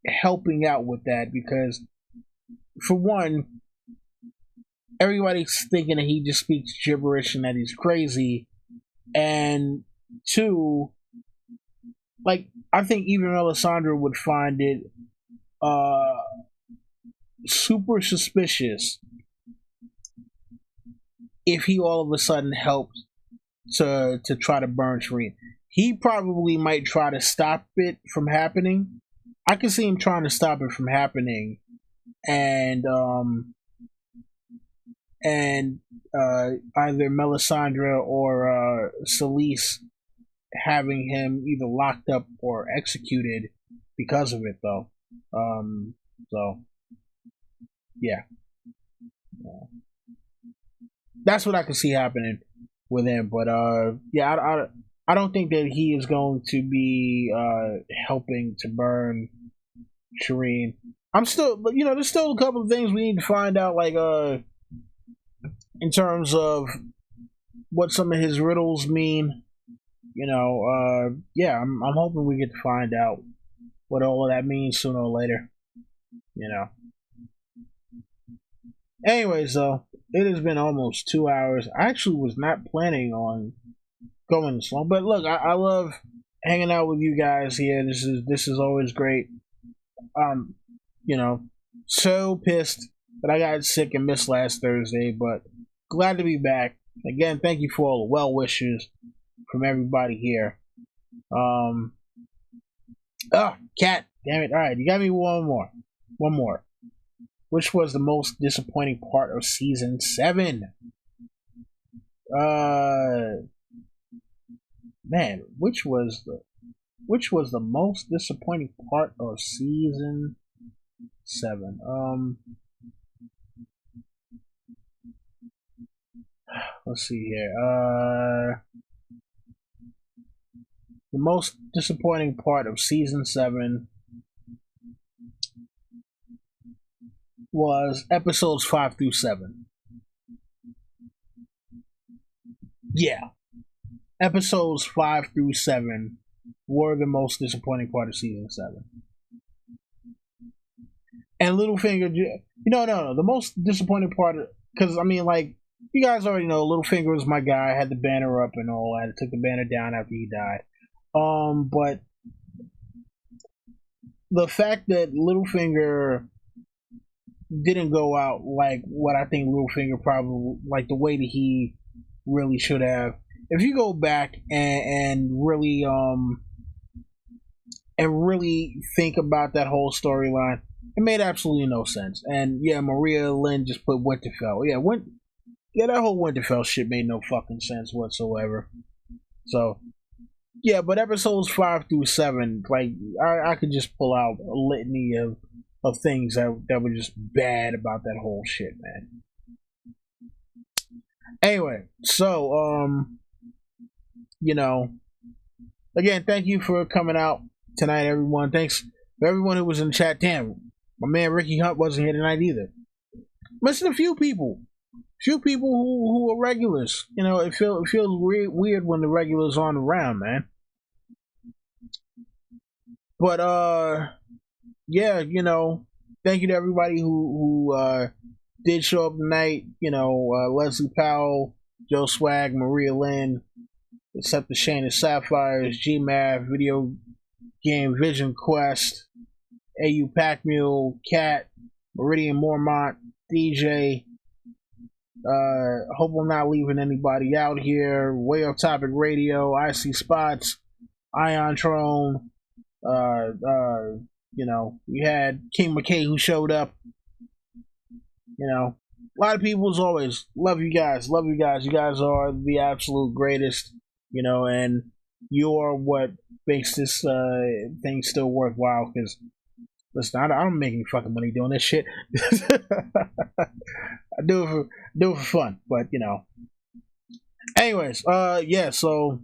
helping out with that, because for one, everybody's thinking that he just speaks gibberish and that he's crazy, and two, like, I think even Melisandre would find it super suspicious if he all of a sudden helped to try to burn Shireen. He probably might try to stop it from happening. I can see him trying to stop it from happening, and either Melisandre or Selyse having him either locked up or executed because of it, though. So yeah, that's what I can see happening with him. But yeah, I don't think that he is going to be helping to burn Shireen. I'm still, you know, there's still a couple of things we need to find out, like in terms of what some of his riddles mean. You know, yeah, I'm hoping we get to find out what all of that means sooner or later. You know. Anyways, though, it has been almost 2 hours. I actually was not planning on going this long, but look, I love hanging out with you guys here. This is always great. You know, so pissed that I got sick and missed last Thursday, but glad to be back. Again, thank you for all the well wishes from everybody here. Cat, damn it! All right, you got me one more. Which was the most disappointing part of season 7? Man, which was the most disappointing part of season 7? Let's see here. The most disappointing part of season 7 was episodes 5 through 7. Yeah. Episodes 5 through 7 were the most disappointing part of season 7. And Littlefinger, no. The most disappointing part, because, I mean, like, you guys already know Littlefinger was my guy. I had the banner up and all. I took the banner down after he died. But the fact that Littlefinger didn't go out like what I think Littlefinger probably, like the way that he really should have. If you go back and really think about that whole storyline, it made absolutely no sense. And yeah, Maria Lynn just put Winterfell. Yeah, that whole Winterfell shit made no fucking sense whatsoever. So yeah, but episodes 5 through 7, like I could just pull out a litany of things that were just bad about that whole shit, man. Anyway, so you know, again, thank you for coming out tonight, everyone. Thanks for everyone who was in the chat. Damn, my man Ricky Hunt wasn't here tonight either. Missing a few people who are regulars. You know, it feels weird when the regulars aren't around, man. But yeah, you know, thank you to everybody who did show up tonight. You know, Leslie Powell, Joe Swag, Maria Lynn, except the Shane Sapphires, GMAV, Video Game Vision Quest, AU Pack Mule, Cat, Meridian Mormont, DJ. Hope I'm not leaving anybody out here. Way Off Topic Radio, IC Spots, Ion Trone. You know, we had King McKay who showed up. You know, a lot of people as always. Love you guys. You guys are the absolute greatest. You know, and you're what makes this thing still worthwhile. Because listen, I don't make any fucking money doing this shit. I do it for fun, but you know. Anyways, yeah. So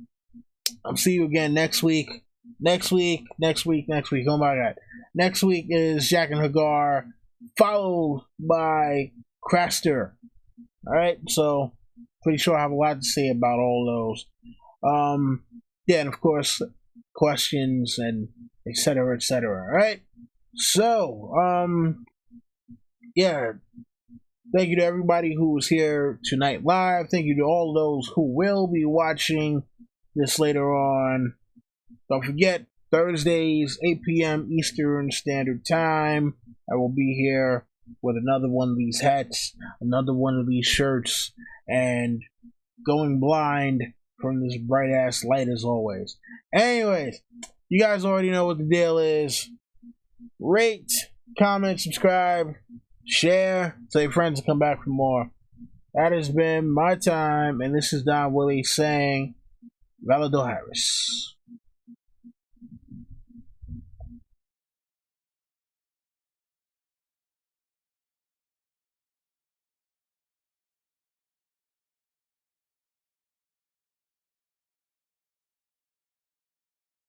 I'll see you again next week. Next week. Oh my god. Next week is Jack and Hagar, followed by Craster. All right, so pretty sure I have a lot to say about all those. Yeah, and of course, questions and etc. etc. All right, so yeah. Thank you to everybody who was here tonight live. Thank you to all those who will be watching this later on. Don't forget, Thursdays, 8 p.m. Eastern Standard Time. I will be here with another one of these hats, another one of these shirts, and going blind from this bright ass light as always. Anyways, you guys already know what the deal is. Rate, comment, subscribe, share, tell your friends to come back for more. That has been my time, and this is Don Willie saying, Valador Harris.